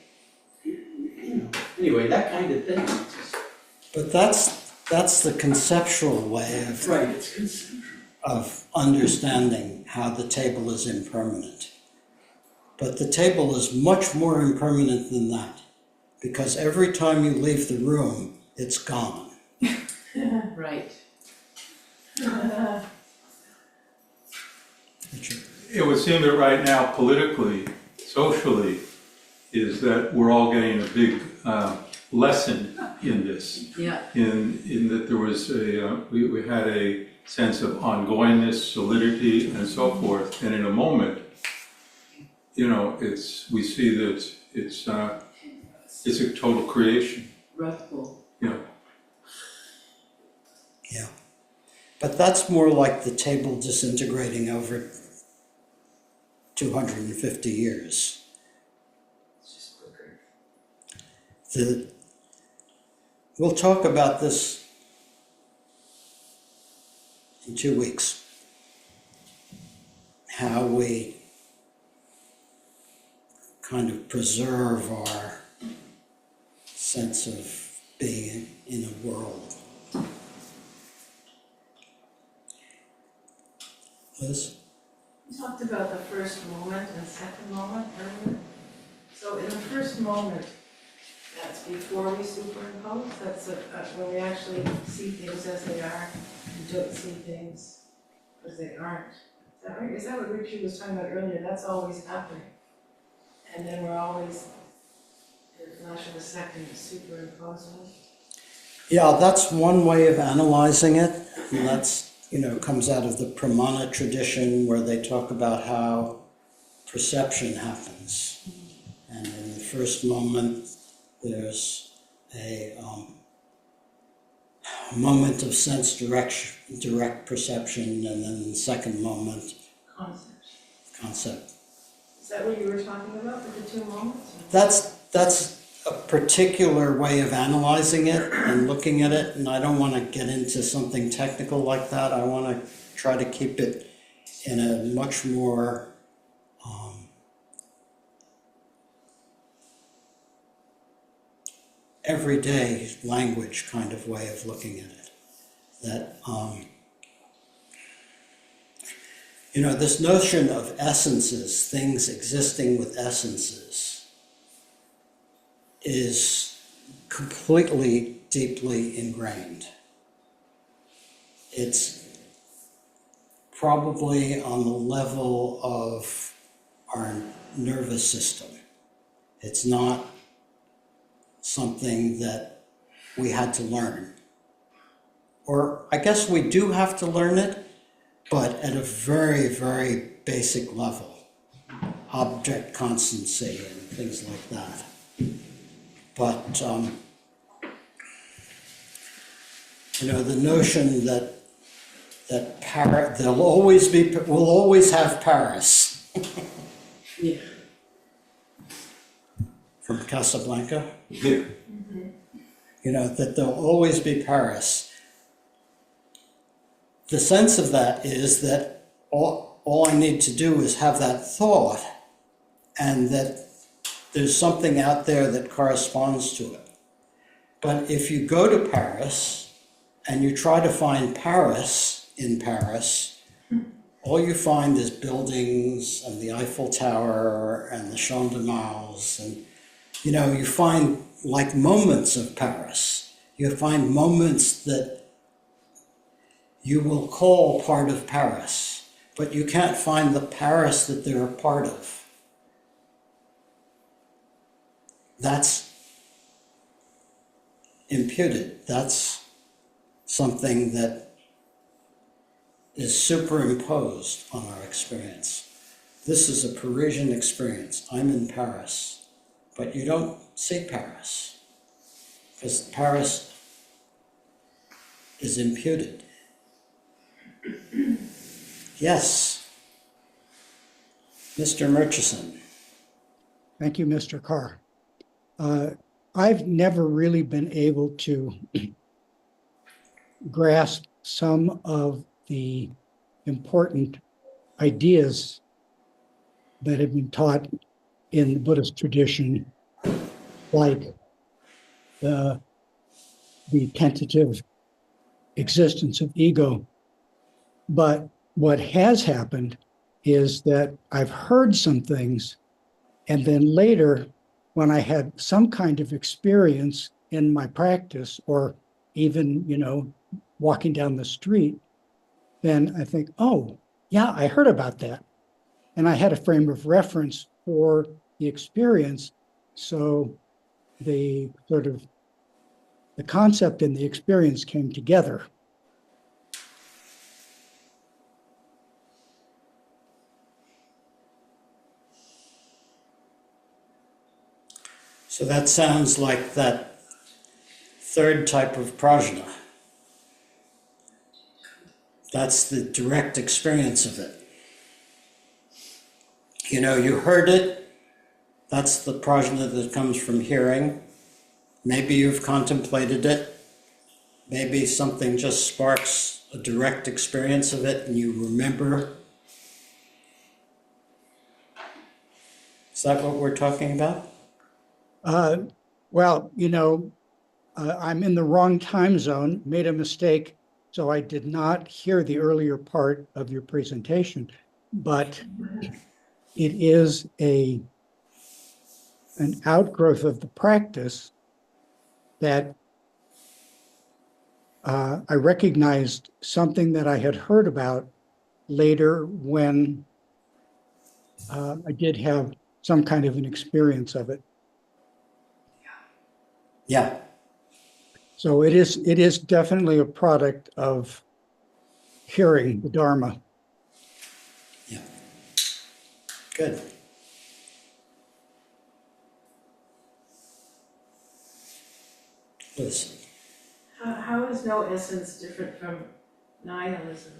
Anyway, that kind of thing. But that's the conceptual way of, right, it's conceptual. Of understanding how the table is impermanent. But the table is much more impermanent than that, because every time you leave the room, it's gone. Right. It would seem that right now, politically, socially, is that we're all getting a big lesson in this. Yeah. In that there was we had a sense of ongoingness, solidity, and so forth. And in a moment, we see that it's a total creation. Restful. Yeah. Yeah. But that's more like the table disintegrating over 250 years. It's just quicker. We'll talk about this in 2 weeks. How we kind of preserve our sense of being in a world. Liz? You talked about the first moment and second moment earlier. So in the first moment, that's before we superimpose, that's when we actually see things as they are and don't see things as they aren't. Is that right? Is that what Richie was talking about earlier? That's always happening. And then we're always, in a flash of a second, superimposing. Yeah, that's one way of analyzing it. And that's, comes out of the Pramana tradition where they talk about how perception happens. And in the first moment, there's a moment of sense direct perception, and then in the second moment, concept. Is that what you were talking about with the two moments? That's a particular way of analyzing it and looking at it, and I don't want to get into something technical like that. I want to try to keep it in a much more everyday language kind of way of looking at it. That this notion of essences, things existing with essences, is completely, deeply ingrained. It's probably on the level of our nervous system. It's not something that we had to learn. Or I guess we do have to learn it, but at a very, very basic level. Object constancy and things like that. But, the notion that we'll always have Paris. Yeah. From Casablanca. Yeah. That there'll always be Paris. The sense of that is that all I need to do is have that thought, and that there's something out there that corresponds to it. But if you go to Paris and you try to find Paris in Paris, all you find is buildings and the Eiffel Tower and the Champ de Mars, and you find like moments of Paris. You find moments that you will call part of Paris, but you can't find the Paris that they're a part of. That's imputed. That's something that is superimposed on our experience. This is a Parisian experience. I'm in Paris, but you don't see Paris because Paris is imputed. Yes, Mr. Murchison. Thank you, Mr. Carr. I've never really been able to grasp some of the important ideas that have been taught in the Buddhist tradition, like the tentative existence of ego. But what has happened is that I've heard some things, and then later, when I had some kind of experience in my practice, or even, walking down the street, then I think, oh, yeah, I heard about that. and I had a frame of reference for the experience. So the sort of the concept and the experience came together. So that sounds like that third type of prajna. That's the direct experience of it. You know, you heard it. That's the prajna that comes from hearing. Maybe you've contemplated it. Maybe something just sparks a direct experience of it and you remember. Is that what we're talking about? Well, you know, I'm in the wrong time zone, made a mistake, so I did not hear the earlier part of your presentation, but it is an outgrowth of the practice that I recognized something that I had heard about later when I did have some kind of an experience of it. Yeah. So it is definitely a product of hearing the Dharma. Yeah. Good. Liz. How is no essence different from nihilism?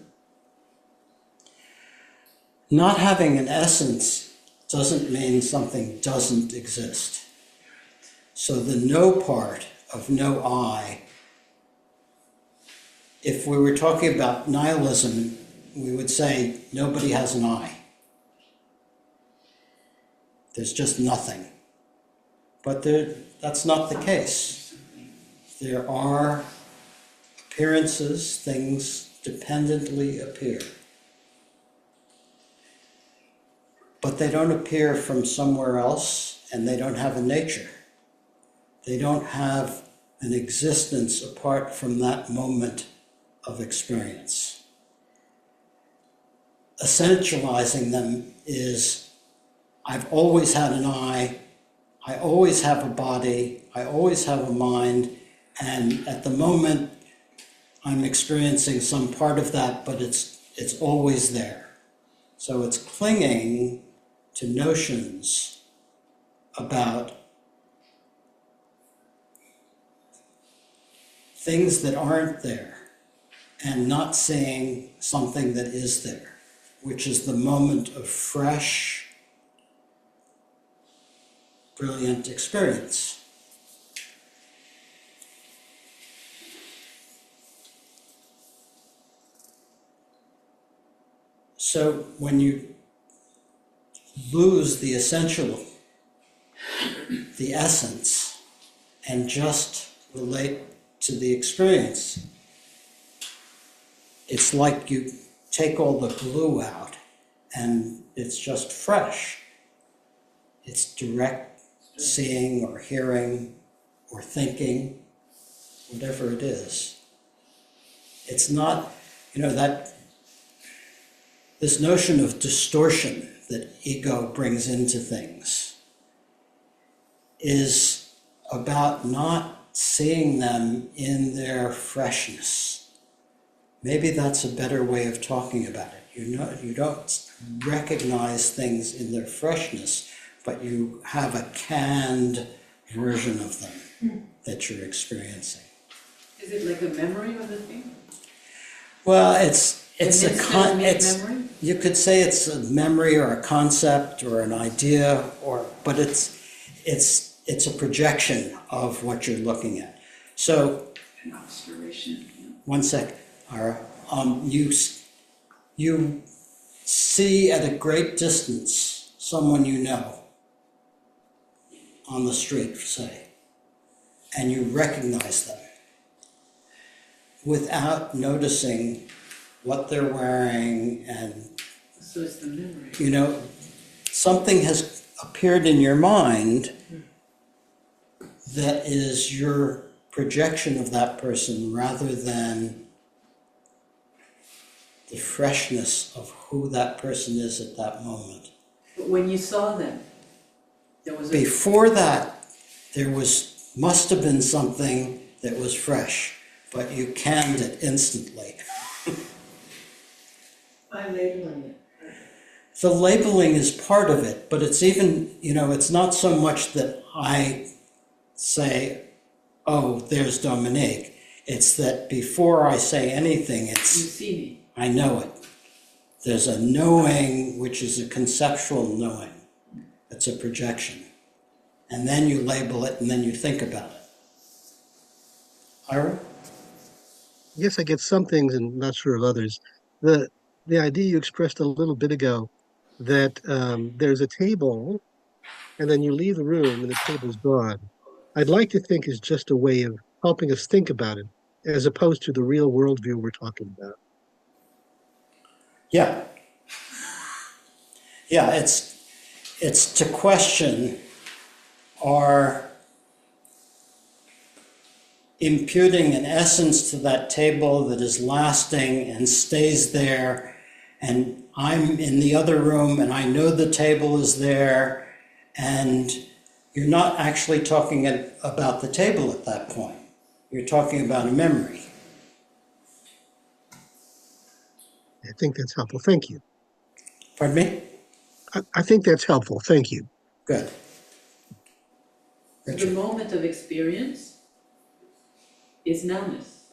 Not having an essence doesn't mean something doesn't exist. So the no part of no I, if we were talking about nihilism, we would say nobody has an I. There's just nothing. But that's not the case. There are appearances, things dependently appear. But they don't appear from somewhere else, and they don't have a nature. They don't have an existence apart from that moment of experience. Essentializing them is, I've always had an I always have a body, I always have a mind, and at the moment I'm experiencing some part of that, but it's always there. So it's clinging to notions about things that aren't there and not seeing something that is there, which is the moment of fresh, brilliant experience. So when you lose the essential, the essence, and just relate to the experience, it's like you take all the glue out and it's just fresh. It's direct seeing or hearing or thinking, whatever it is. It's not, that this notion of distortion that ego brings into things is about not seeing them in their freshness. Maybe that's a better way of talking about it. You don't recognize things in their freshness, but you have a canned version of them that you're experiencing. Is it like a memory of the thing? Well, it's memory? You could say it's a memory or a concept or an idea, but it's a projection of what you're looking at. So, An obscuration. Yeah. one sec, Ara. You see at a great distance someone you know on the street, say, and you recognize them without noticing what they're wearing, and So it's the memory. something has appeared in your mind that is your projection of that person rather than the freshness of who that person is at that moment. But when you saw them, there was a, Before that, must have been something that was fresh, but you canned it instantly. By labeling it. The labeling is part of it, but it's even, it's not so much that I say, oh, there's Dominique. It's that before I say anything, you it's, see me. I know it. There's a knowing, which is a conceptual knowing. It's a projection. And then you label it, and then you think about it. Ira? Yes, I get some things and not sure of others. The idea you expressed a little bit ago that there's a table and then you leave the room and the table's gone. I'd like to think is just a way of helping us think about it, as opposed to the real worldview we're talking about. Yeah. Yeah, it's to question, are imputing an essence to that table that is lasting and stays there, and I'm in the other room and I know the table is there, and you're not actually talking about the table at that point. You're talking about a memory. I think that's helpful. Thank you. Pardon me? I think that's helpful. Thank you. Good. The Richard? moment of experience is nowness.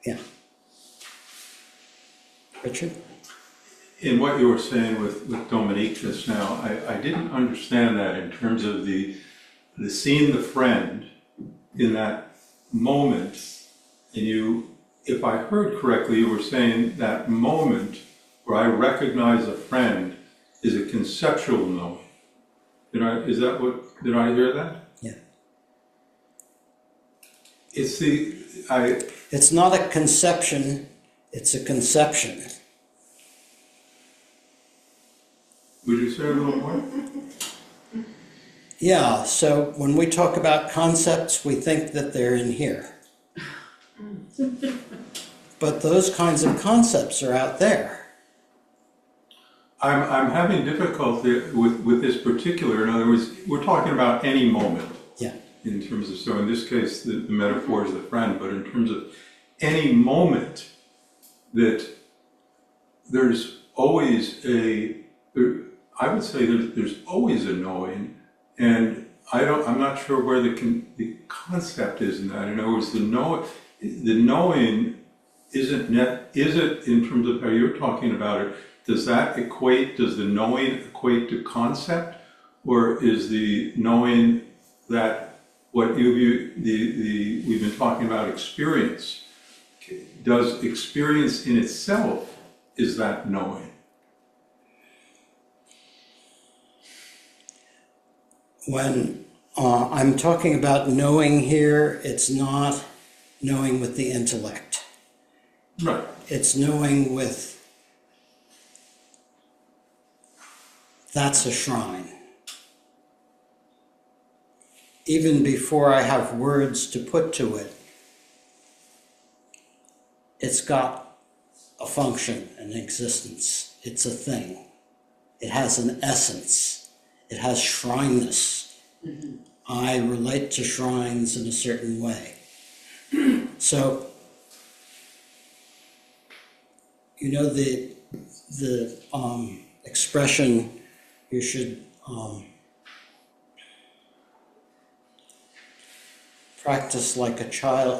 Yeah. Richard? In what you were saying with Dominique just now, I didn't understand that in terms of the seeing the friend in that moment. And you, if I heard correctly, you were saying that moment where I recognize a friend is a conceptual knowing. Did I hear that? Yeah. It's not a conception, it's a conception. Would you say a little more? Yeah, so when we talk about concepts, we think that they're in here. But those kinds of concepts are out there. I'm having difficulty with this particular, in other words, we're talking about any moment. Yeah. In terms of, so in this case, the metaphor is the friend, but in terms of any moment that there's always I would say there's always a knowing, and I'm not sure where the concept is in that. In other words, the knowing is it in terms of how you're talking about it, does the knowing equate to concept, or is the knowing that what we've been talking about experience, does experience in itself, is that knowing? When I'm talking about knowing here, it's not knowing with the intellect. Right. It's knowing with, that's a shrine. Even before I have words to put to it, it's got a function, an existence. It's a thing. It has an essence. It has shrineness. Mm-hmm. I relate to shrines in a certain way. So, the expression, you should practice like a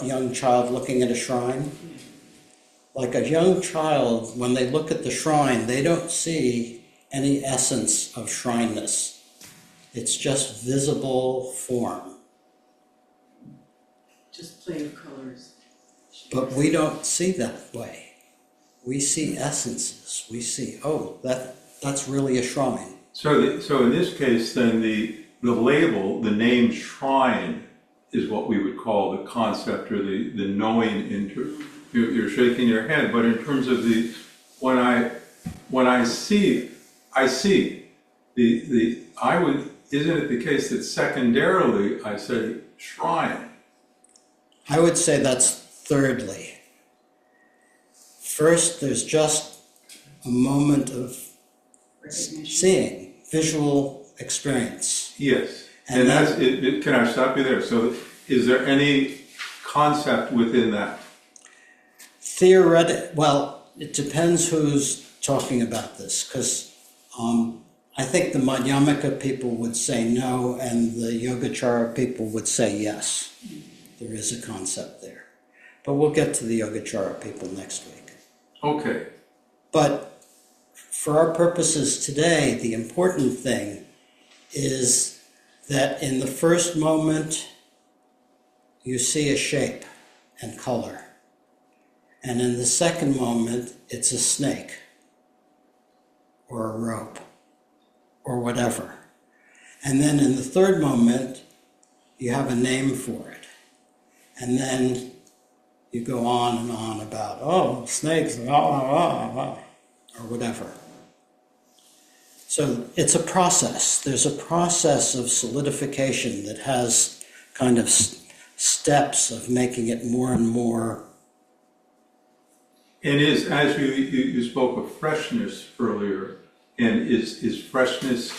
young child looking at a shrine. Like a young child, when they look at the shrine, they don't see any essence of shrineness. It's just visible form. Just play of colors. But we don't see that way. We see essences. We see, that's really a shrine. So in this case, then the label, the name shrine, is what we would call the concept or the knowing. You're shaking your head, but in terms of when I see isn't it the case that secondarily I say shrine? I would say that's thirdly. First, there's just a moment of Recognition. seeing, visual experience. Yes, And and then- that's, can I stop you there? So is there any concept within that? Well, it depends who's talking about this, because I think the Madhyamaka people would say no, and the Yogacara people would say yes. There is a concept there. But we'll get to the Yogacara people next week. Okay, But for our purposes today, the important thing is that in the first moment, you see a shape and color. And in the second moment, it's a snake or a rope or whatever. And then in the third moment, you have a name for it. And then you go on and on about, oh, snakes, or whatever. So it's a process. There's a process of solidification that has kind of steps of making it more and more. and as you spoke of freshness earlier, and is freshness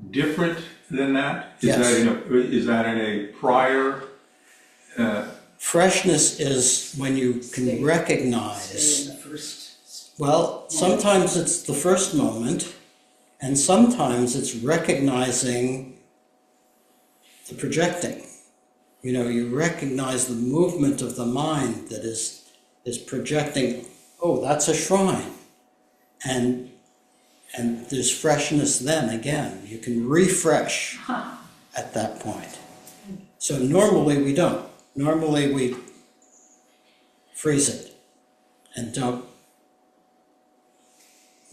different than that? Yes. Is that in a prior, Freshness is when you can Stay recognize. in the first. Well, sometimes it's the first moment, and sometimes it's recognizing the projecting. You know, you recognize the movement of the mind that is projecting, oh, that's a shrine. And there's freshness then again. You can refresh at that point. So normally we don't. Normally we freeze it and don't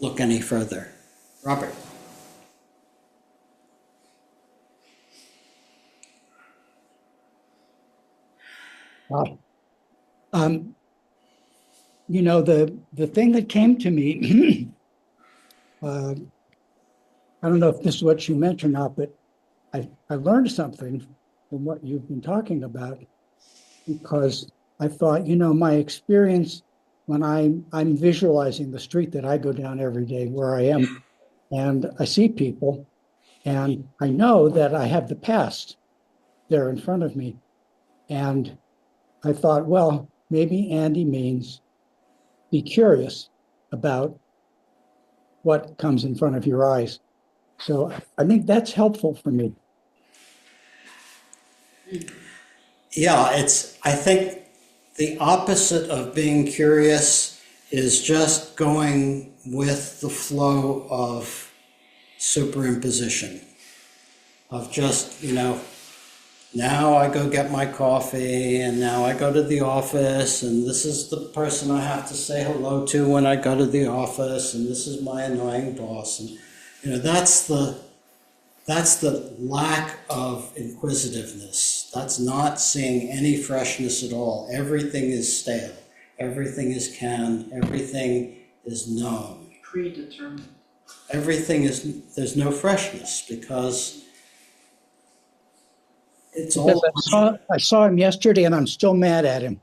look any further. Robert. Wow. You know, the thing that came to me, I don't know if this is what you meant or not, but I learned something from what you've been talking about, because I thought, you know, my experience when I'm visualizing the street that I go down every day where I am, and I see people, and I know that I have the past there in front of me. And I thought, well, maybe Andy means be curious about what comes in front of your eyes. So I think that's helpful for me. Yeah, I think the opposite of being curious is just going with the flow of superimposition, of just, you know, now I go get my coffee, and now I go to the office, and this is the person I have to say hello to when I go to the office, and this is my annoying boss. And, you know, that's the lack of inquisitiveness. That's not seeing any freshness at all. Everything is stale. Everything is canned. Everything is known. Predetermined. There's no freshness because it's Because all. I saw him yesterday and I'm still mad at him.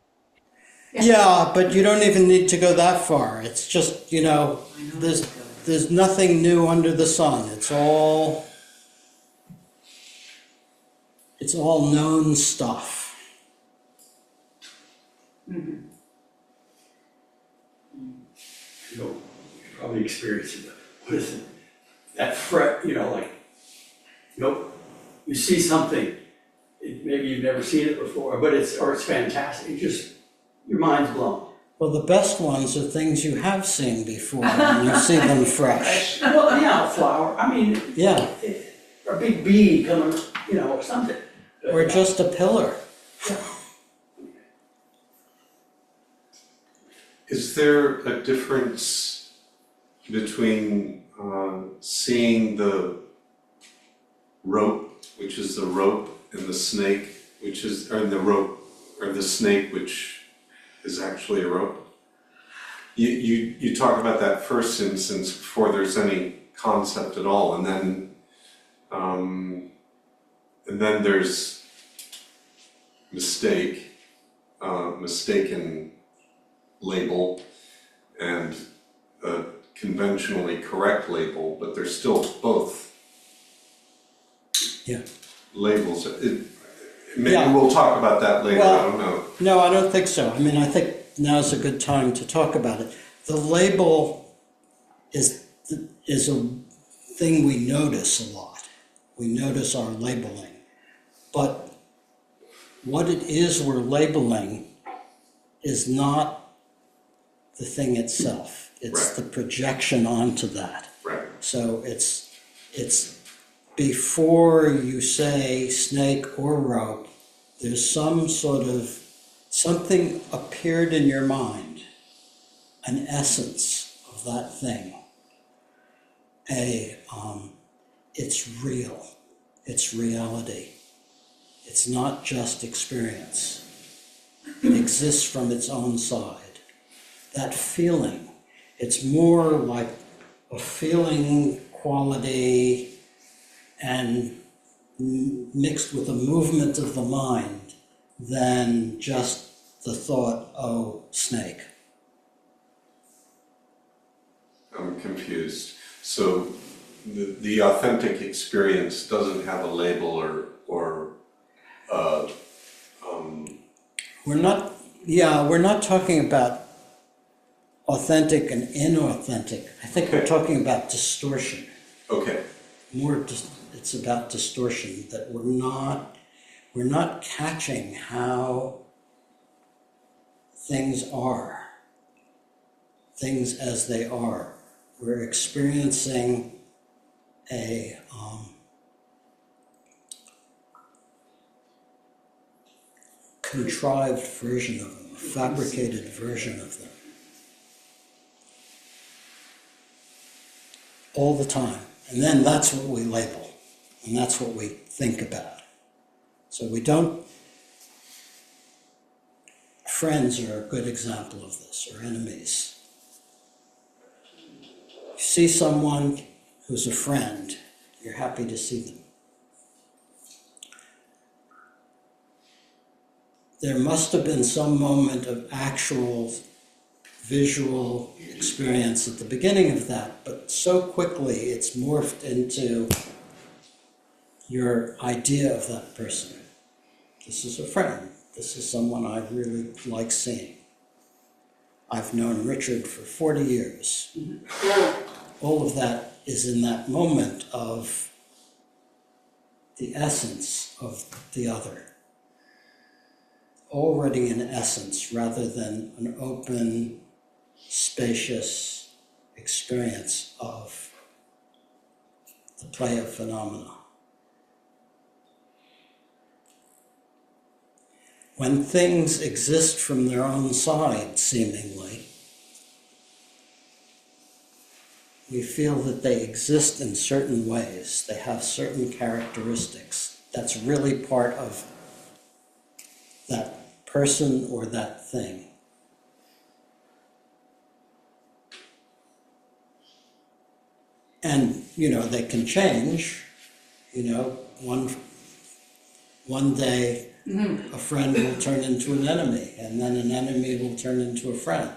Yeah, but you don't even need to go that far. It's just, you know, there's nothing new under the sun. It's all known stuff. You know, you probably experienced it. What is it? That fret, you know, like, you see something, maybe you've never seen it before, but it's fantastic. It just, your mind's blown. Well, the best ones are things you have seen before, and you see them fresh. Well, yeah, a flower, I mean, Yeah, or a big bee coming, you know, or something. or just a pillar. Is there a difference between seeing the rope, which is the rope, and the snake, which is, or the rope, or the snake, which is actually a rope? You talk about that first instance before there's any concept at all, and then there's mistake, mistaken label, and conventionally correct label, but they're still both Yeah. labels. Maybe Yeah. we'll talk about that later, Well, I don't know. No, I don't think so. I mean, I think now's a good time to talk about it. The label is a thing we notice a lot. We notice our labeling. But what it is we're labeling is not the thing itself. It's Right. the projection onto that. Right. So it's before you say snake or rope, there's some sort of, something appeared in your mind, an essence of that thing. It's real, it's reality. It's not just experience. It exists from its own side. That feeling, it's more like a feeling quality and mixed with a movement of the mind than just the thought, oh, snake. I'm confused. So the authentic experience doesn't have a label or We're not talking about authentic and inauthentic. I think we're talking about distortion. okay. It's about distortion, that we're not catching how things are, things as they are. We're experiencing a contrived version of them, a fabricated version of them. All the time. And then that's what we label, and that's what we think about. So we don't, friends are a good example of this, or enemies. You see someone who's a friend, you're happy to see them. There must have been some moment of actual visual experience at the beginning of that, but so quickly it's morphed into your idea of that person. This is a friend. This is someone I really like seeing. I've known Richard for 40 years. All of that is in that moment of the essence of the other. Already an essence rather than an open, spacious experience of the play of phenomena. When things exist from their own side, seemingly, we feel that they exist in certain ways. They have certain characteristics. That's really part of that person or that thing. And, they can change. One day a friend will turn into an enemy, and then an enemy will turn into a friend.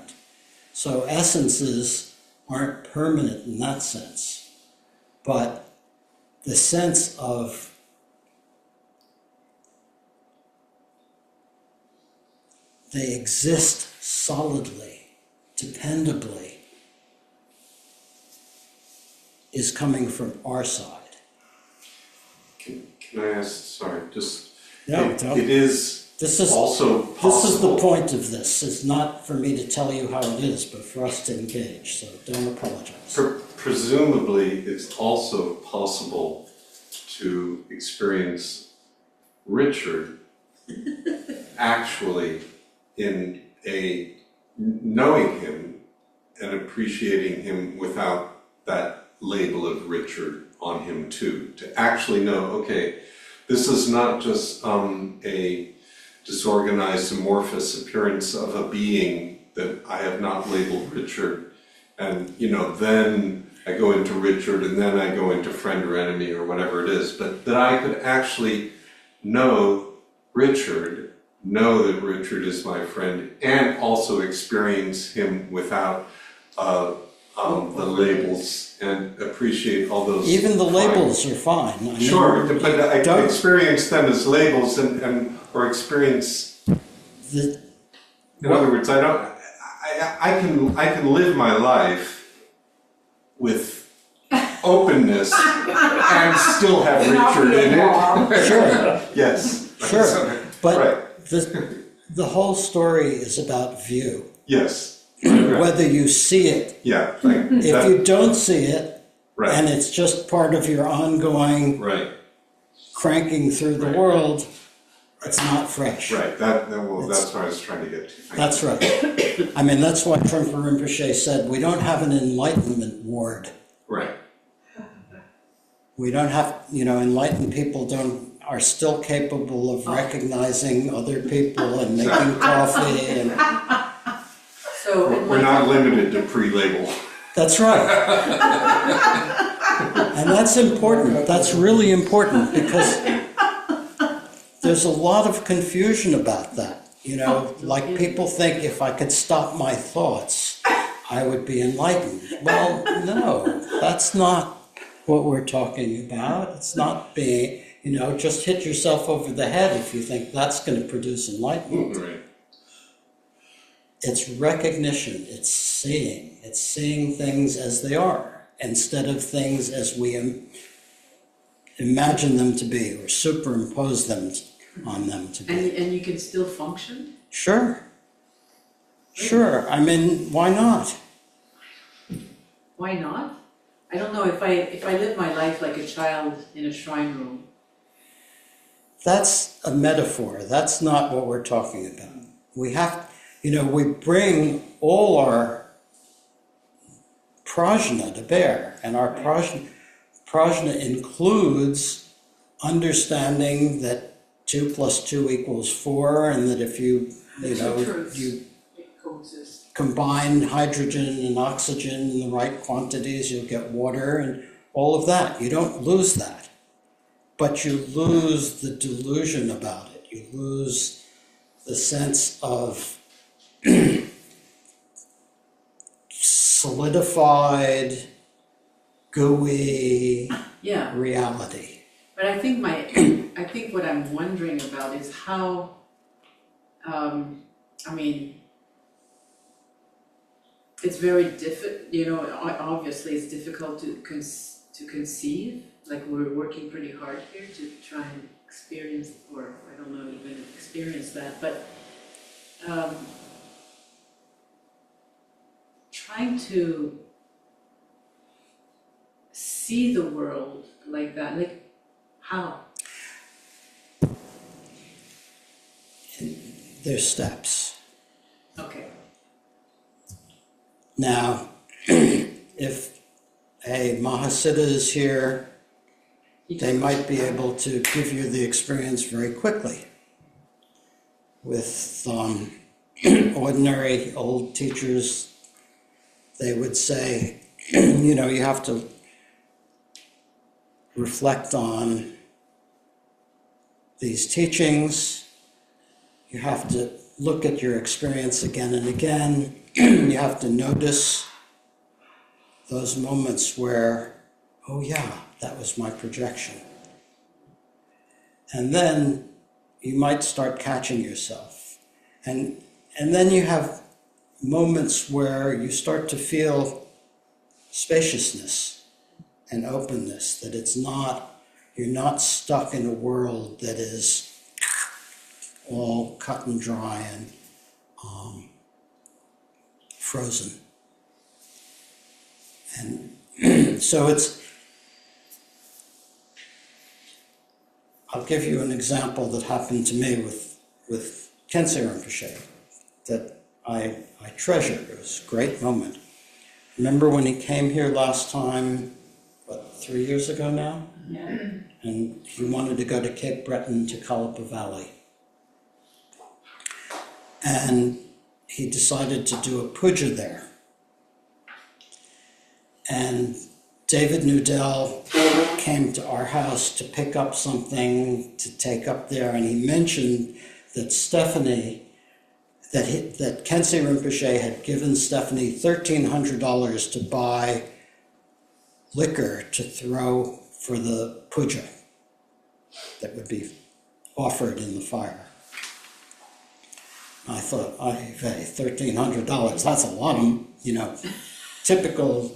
So essences aren't permanent in that sense, but the sense of they exist solidly, dependably, is coming from our side. Can I ask, sorry, just, No, it don't. is This is also This is possible. the point of this. It's not for me to tell you how it is, but for us to engage, so don't apologize. Presumably, it's also possible to experience Richard actually in knowing him and appreciating him without that label of Richard on him too. To actually know, okay, this is not just a disorganized, amorphous appearance of a being that I have not labeled Richard, and then I go into Richard, and then I go into friend or enemy or whatever it is, but that I could actually know Richard, know that Richard is my friend, and also experience him without the labels and appreciate all those. Even the fine- labels are fine. I mean, Sure, but I don't- experience them as labels or experience, the- in other words, I can live my life with openness and still have Richard in it. Sure. Yes. Sure, but Right, the whole story is about view. yes. Whether you see it, Yeah, like if that, you don't see it, right, and it's just part of your ongoing right, cranking through the Right. world, it's not fresh. right, that's what I was trying to get to. That's right. I mean, that's why Trungpa Rinpoche said, we don't have an enlightenment ward. Right, We don't have, enlightened people are still capable of recognizing other people and making coffee and, So, we're not limited to pre-label. that's right. And that's important. That's really important because there's a lot of confusion about that. Like people think if I could stop my thoughts, I would be enlightened. Well, no, that's not what we're talking about. It's not being, just hit yourself over the head if you think that's going to produce enlightenment. Right. It's recognition, it's seeing things as they are instead of things as we imagine them to be or superimpose them on them to be. and you can still function? Sure. Sure. I mean, why not? Why not? I don't know, if I live my life like a child in a shrine room, That's a metaphor. That's not what we're talking about. We have, we bring all our prajna to bear, and our prajna includes understanding that 2 + 2 = 4, and that if you coexist. combine hydrogen and oxygen in the right quantities, you'll get water and all of that. You don't lose that. But you lose the delusion about it. You lose the sense of solidified, gooey Yeah, reality. but I think what I'm wondering about is how, it's very obviously it's difficult to conceive, like we're working pretty hard here to try and experience, or I don't know, even experience that, but trying to see the world like that, like how? There's steps. Okay. Now, if a Mahasiddha is here, they might be able to give you the experience very quickly. With ordinary old teachers, they would say, you have to reflect on these teachings. You have to look at your experience again and again. You have to notice those moments where, oh yeah, that was my projection. And then you might start catching yourself. And then you have moments where you start to feel spaciousness and openness, that you're not stuck in a world that is all cut and dry and frozen. And so I'll give you an example that happened to me with Khyentse Rinpoche that I treasure. It was a great moment. Remember when he came here last time, 3 years ago now? Yeah. And he wanted to go to Cape Breton to Kalipa Valley. And he decided to do a puja there. And David Nudell came to our house to pick up something to take up there, and he mentioned that Stephanie that Khyentse Rinpoche had given Stephanie $1,300 to buy liquor to throw for the puja that would be offered in the fire. I thought, hey, $1,300, that's a lot of, typical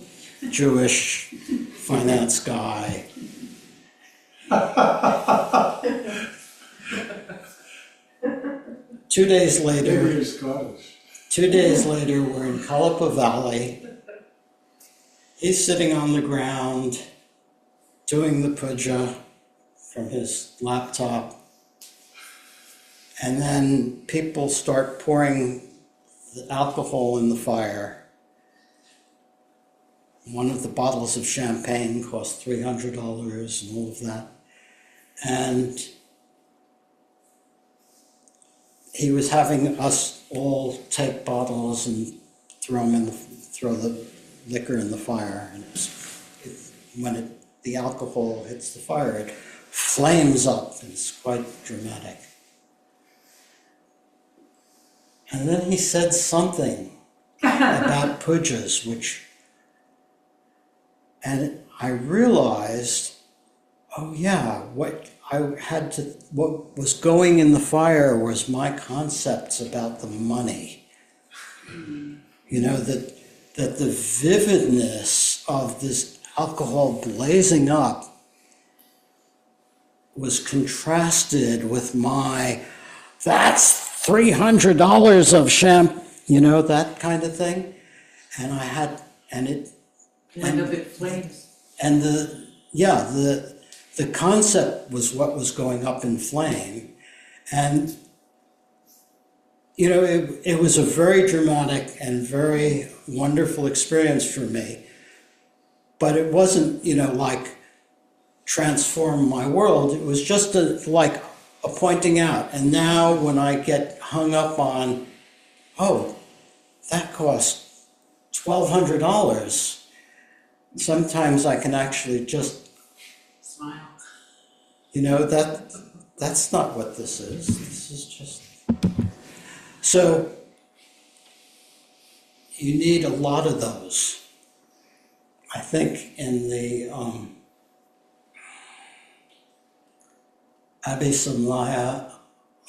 Jewish finance guy. 2 days later, Maybe he's Scottish. 2 days later, we're in Kalipa Valley. He's sitting on the ground doing the puja from his laptop. And then people start pouring the alcohol in the fire. One of the bottles of champagne cost $300 and all of that. And he was having us all take bottles and throw the liquor in the fire. And when the alcohol hits the fire, it flames up. It's quite dramatic. And then he said something about pujas, and I realized, oh yeah, what was going in the fire was my concepts about the money. That the vividness of this alcohol blazing up was contrasted with that's $300 of champagne, that kind of thing. And Land of it flames. And the concept was what was going up in flame. And, it was a very dramatic and very wonderful experience for me. But it wasn't, like transform my world. It was just a pointing out. And now when I get hung up on, oh, that cost $1,200, sometimes I can actually just Smile. That's not what this is. This is just... So you need a lot of those. I think in the Abhisamaya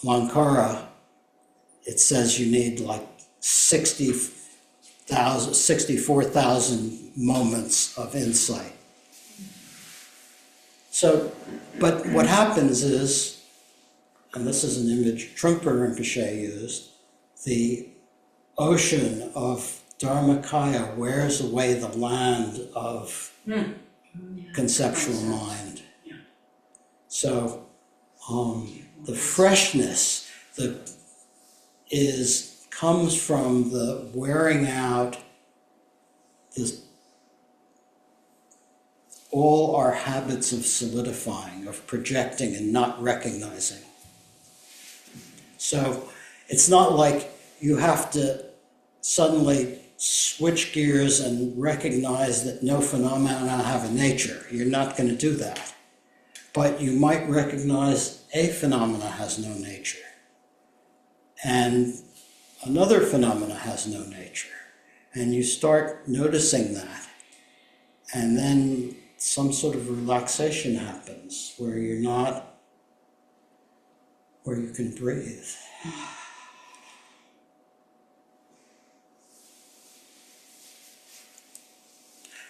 Lankara, it says you need like 64,000 moments of insight. So, but what happens is, and this is an image Trungpa Rinpoche used, the ocean of Dharmakaya wears away the land of conceptual mind. So the freshness comes from the wearing out all our habits of solidifying, of projecting and not recognizing. So it's not like you have to suddenly switch gears and recognize that no phenomena have a nature. You're not going to do that. But you might recognize a phenomena has no nature, and another phenomena has no nature. And you start noticing that. And then some sort of relaxation happens where you can breathe.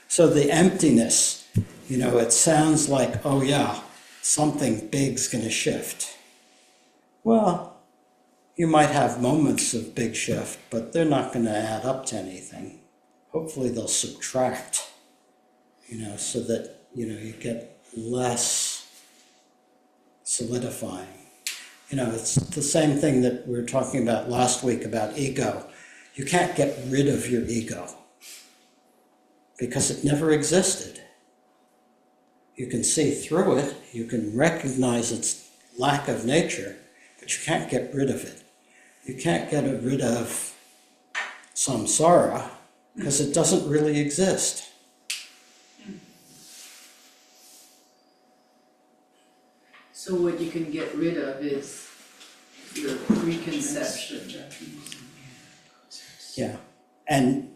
So the emptiness, it sounds like, oh yeah, something big's going to shift. Well, you might have moments of big shift, but they're not going to add up to anything. Hopefully they'll subtract, so that, you get less solidifying. It's the same thing that we were talking about last week about ego. You can't get rid of your ego because it never existed. You can see through it, you can recognize its lack of nature, but you can't get rid of it. You can't get rid of samsara because it doesn't really exist. So what you can get rid of is your preconception. Yeah, and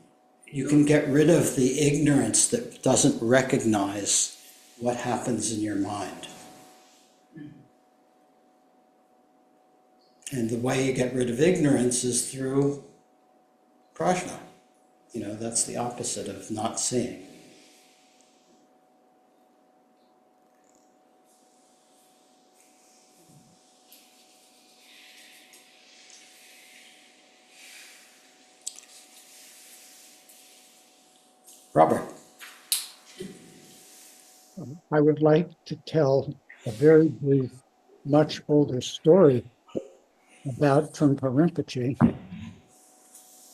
you can get rid of the ignorance that doesn't recognize what happens in your mind. And the way you get rid of ignorance is through prajna. You know, that's the opposite of not seeing. Robert. I would like to tell a very brief, much older story about Trungpa Rinpoche,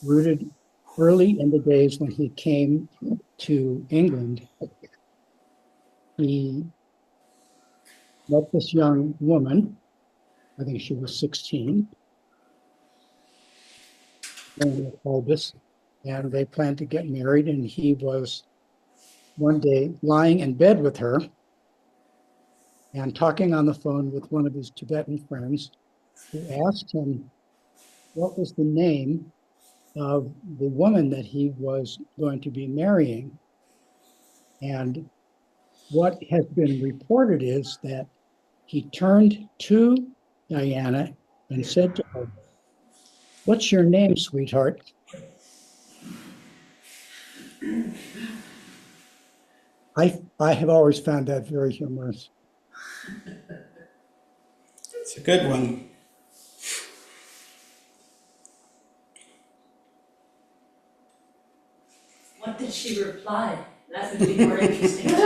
rooted early in the days when he came to England. He met this young woman, I think she was 16, named Albus, and they planned to get married, and he was one day lying in bed with her and talking on the phone with one of his Tibetan friends, who asked him what was the name of the woman that he was going to be marrying. And what has been reported is that he turned to Diana and said to her, "What's your name, sweetheart?" I have always found that very humorous. It's a good one. What did she reply? That would be more interesting to me.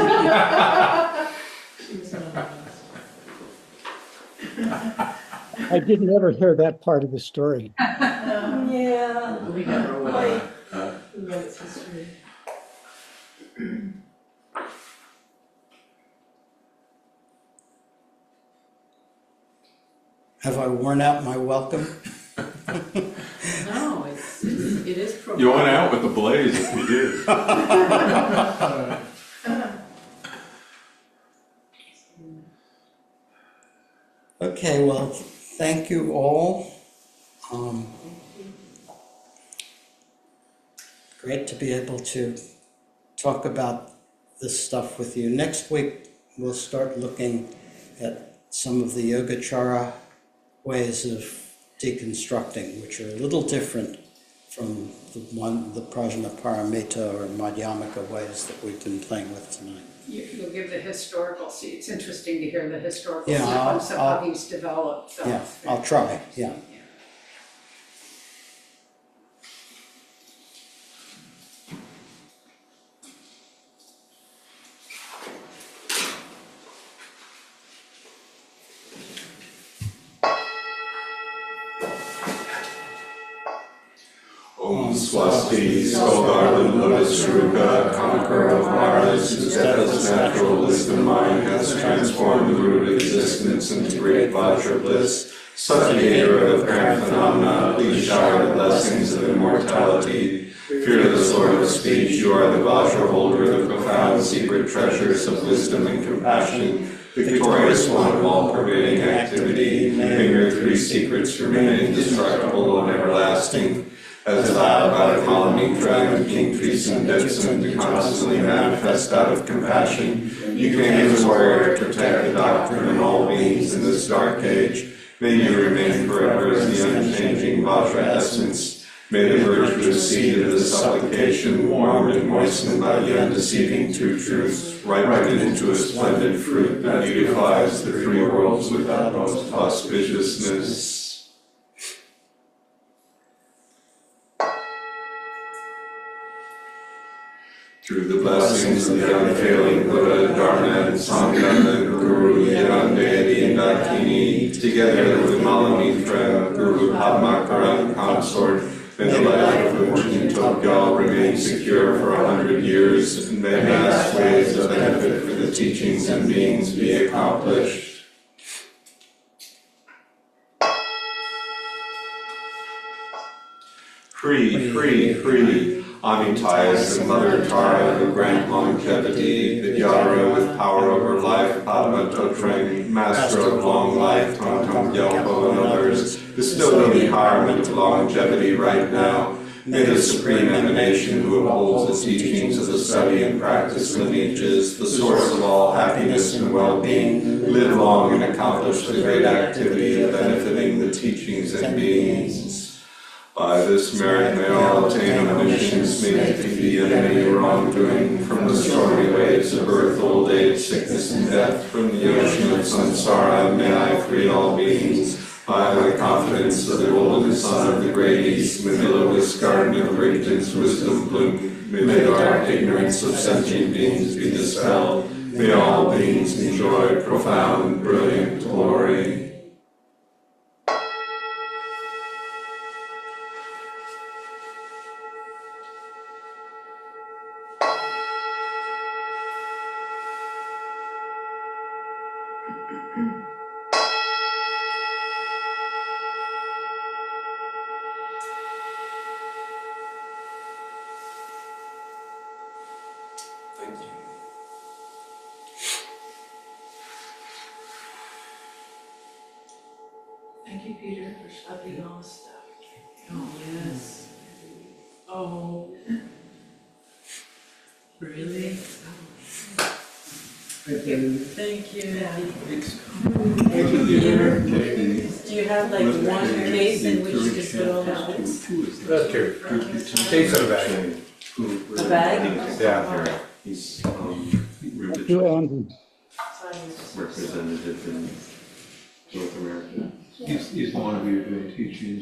She was anonymous. I didn't ever hear that part of the story. Yeah. We never will. Who writes history? Have I worn out my welcome? No, it is profound. You went out with a blaze if you did. Okay, well, thank you all. Great to be able to talk about this stuff with you. Next week, we'll start looking at some of the Yogacara ways of deconstructing, which are a little different from the Prajnaparamita or Madhyamaka ways that we've been playing with tonight. You'll give the historical, see, it's interesting to hear the historical Yeah, sequence of I'll- how he's developed. So Yeah, it's very I'll try, interesting, yeah. Om Swasti, skull garland, lotus ruka, conqueror of Maras, whose deathless natural wisdom mind has transformed the root of existence into great Vajra bliss, subjugator of grand phenomena, please shower the blessings of immortality. Fearless Lord of speech, you are the Vajra holder of the profound secret treasures of wisdom and compassion, victorious one of all pervading activity. May your three secrets remain indestructible and everlasting. As allowed by the Malamitra and King Treason Detsun to constantly manifest out of compassion, you came as warrior to protect the doctrine and all beings in this dark age. May you remain forever as the unchanging Vajra essence. May the virtuous seed of this supplication, warmed and moistened by the undeceiving two truths, ripen into a splendid fruit that beautifies the three worlds with utmost auspiciousness. Through the blessings of the unfailing Buddha, Dharma, and Sangha, the Guru, Yadande, and Dakini, together with Malamitra, Guru Padmakara, and consort, may the life of Murti Tokyo remain secure for 100 years, and may vast ways of benefit for the teachings and beings be accomplished. Free. Amitai and Mother Tara who grant longevity, Vidyadhara with power over life, Padma Totrang, Master of long life, Tonton Gyalpo and others, bestow the empowerment of longevity right now. May the supreme emanation who upholds the teachings of the study and practice lineages, the source of all happiness and well-being, live long and accomplish the great activity of benefiting the teachings and beings. By this merit may all obtain omniscience, may defeat the enemy wrongdoing, from the stormy waves of birth, old age, sickness, and death, from the ocean of samsara, may I free all beings. By the confidence of the golden sun of the great east, may the lotus garden of greatness, wisdom bloom, may the dark ignorance of sentient beings be dispelled, may all beings enjoy profound, brilliant glory. Thank you. Thank you, Peter, for schlepping all this stuff. Oh, yes. Oh. Really? Thank you. Thank you. Peter, do you have like one case in which to put all that? That's two. Case of a bag. A bag? Yeah. He's You, Andrew. Representative in North America. he's the one of you doing teaching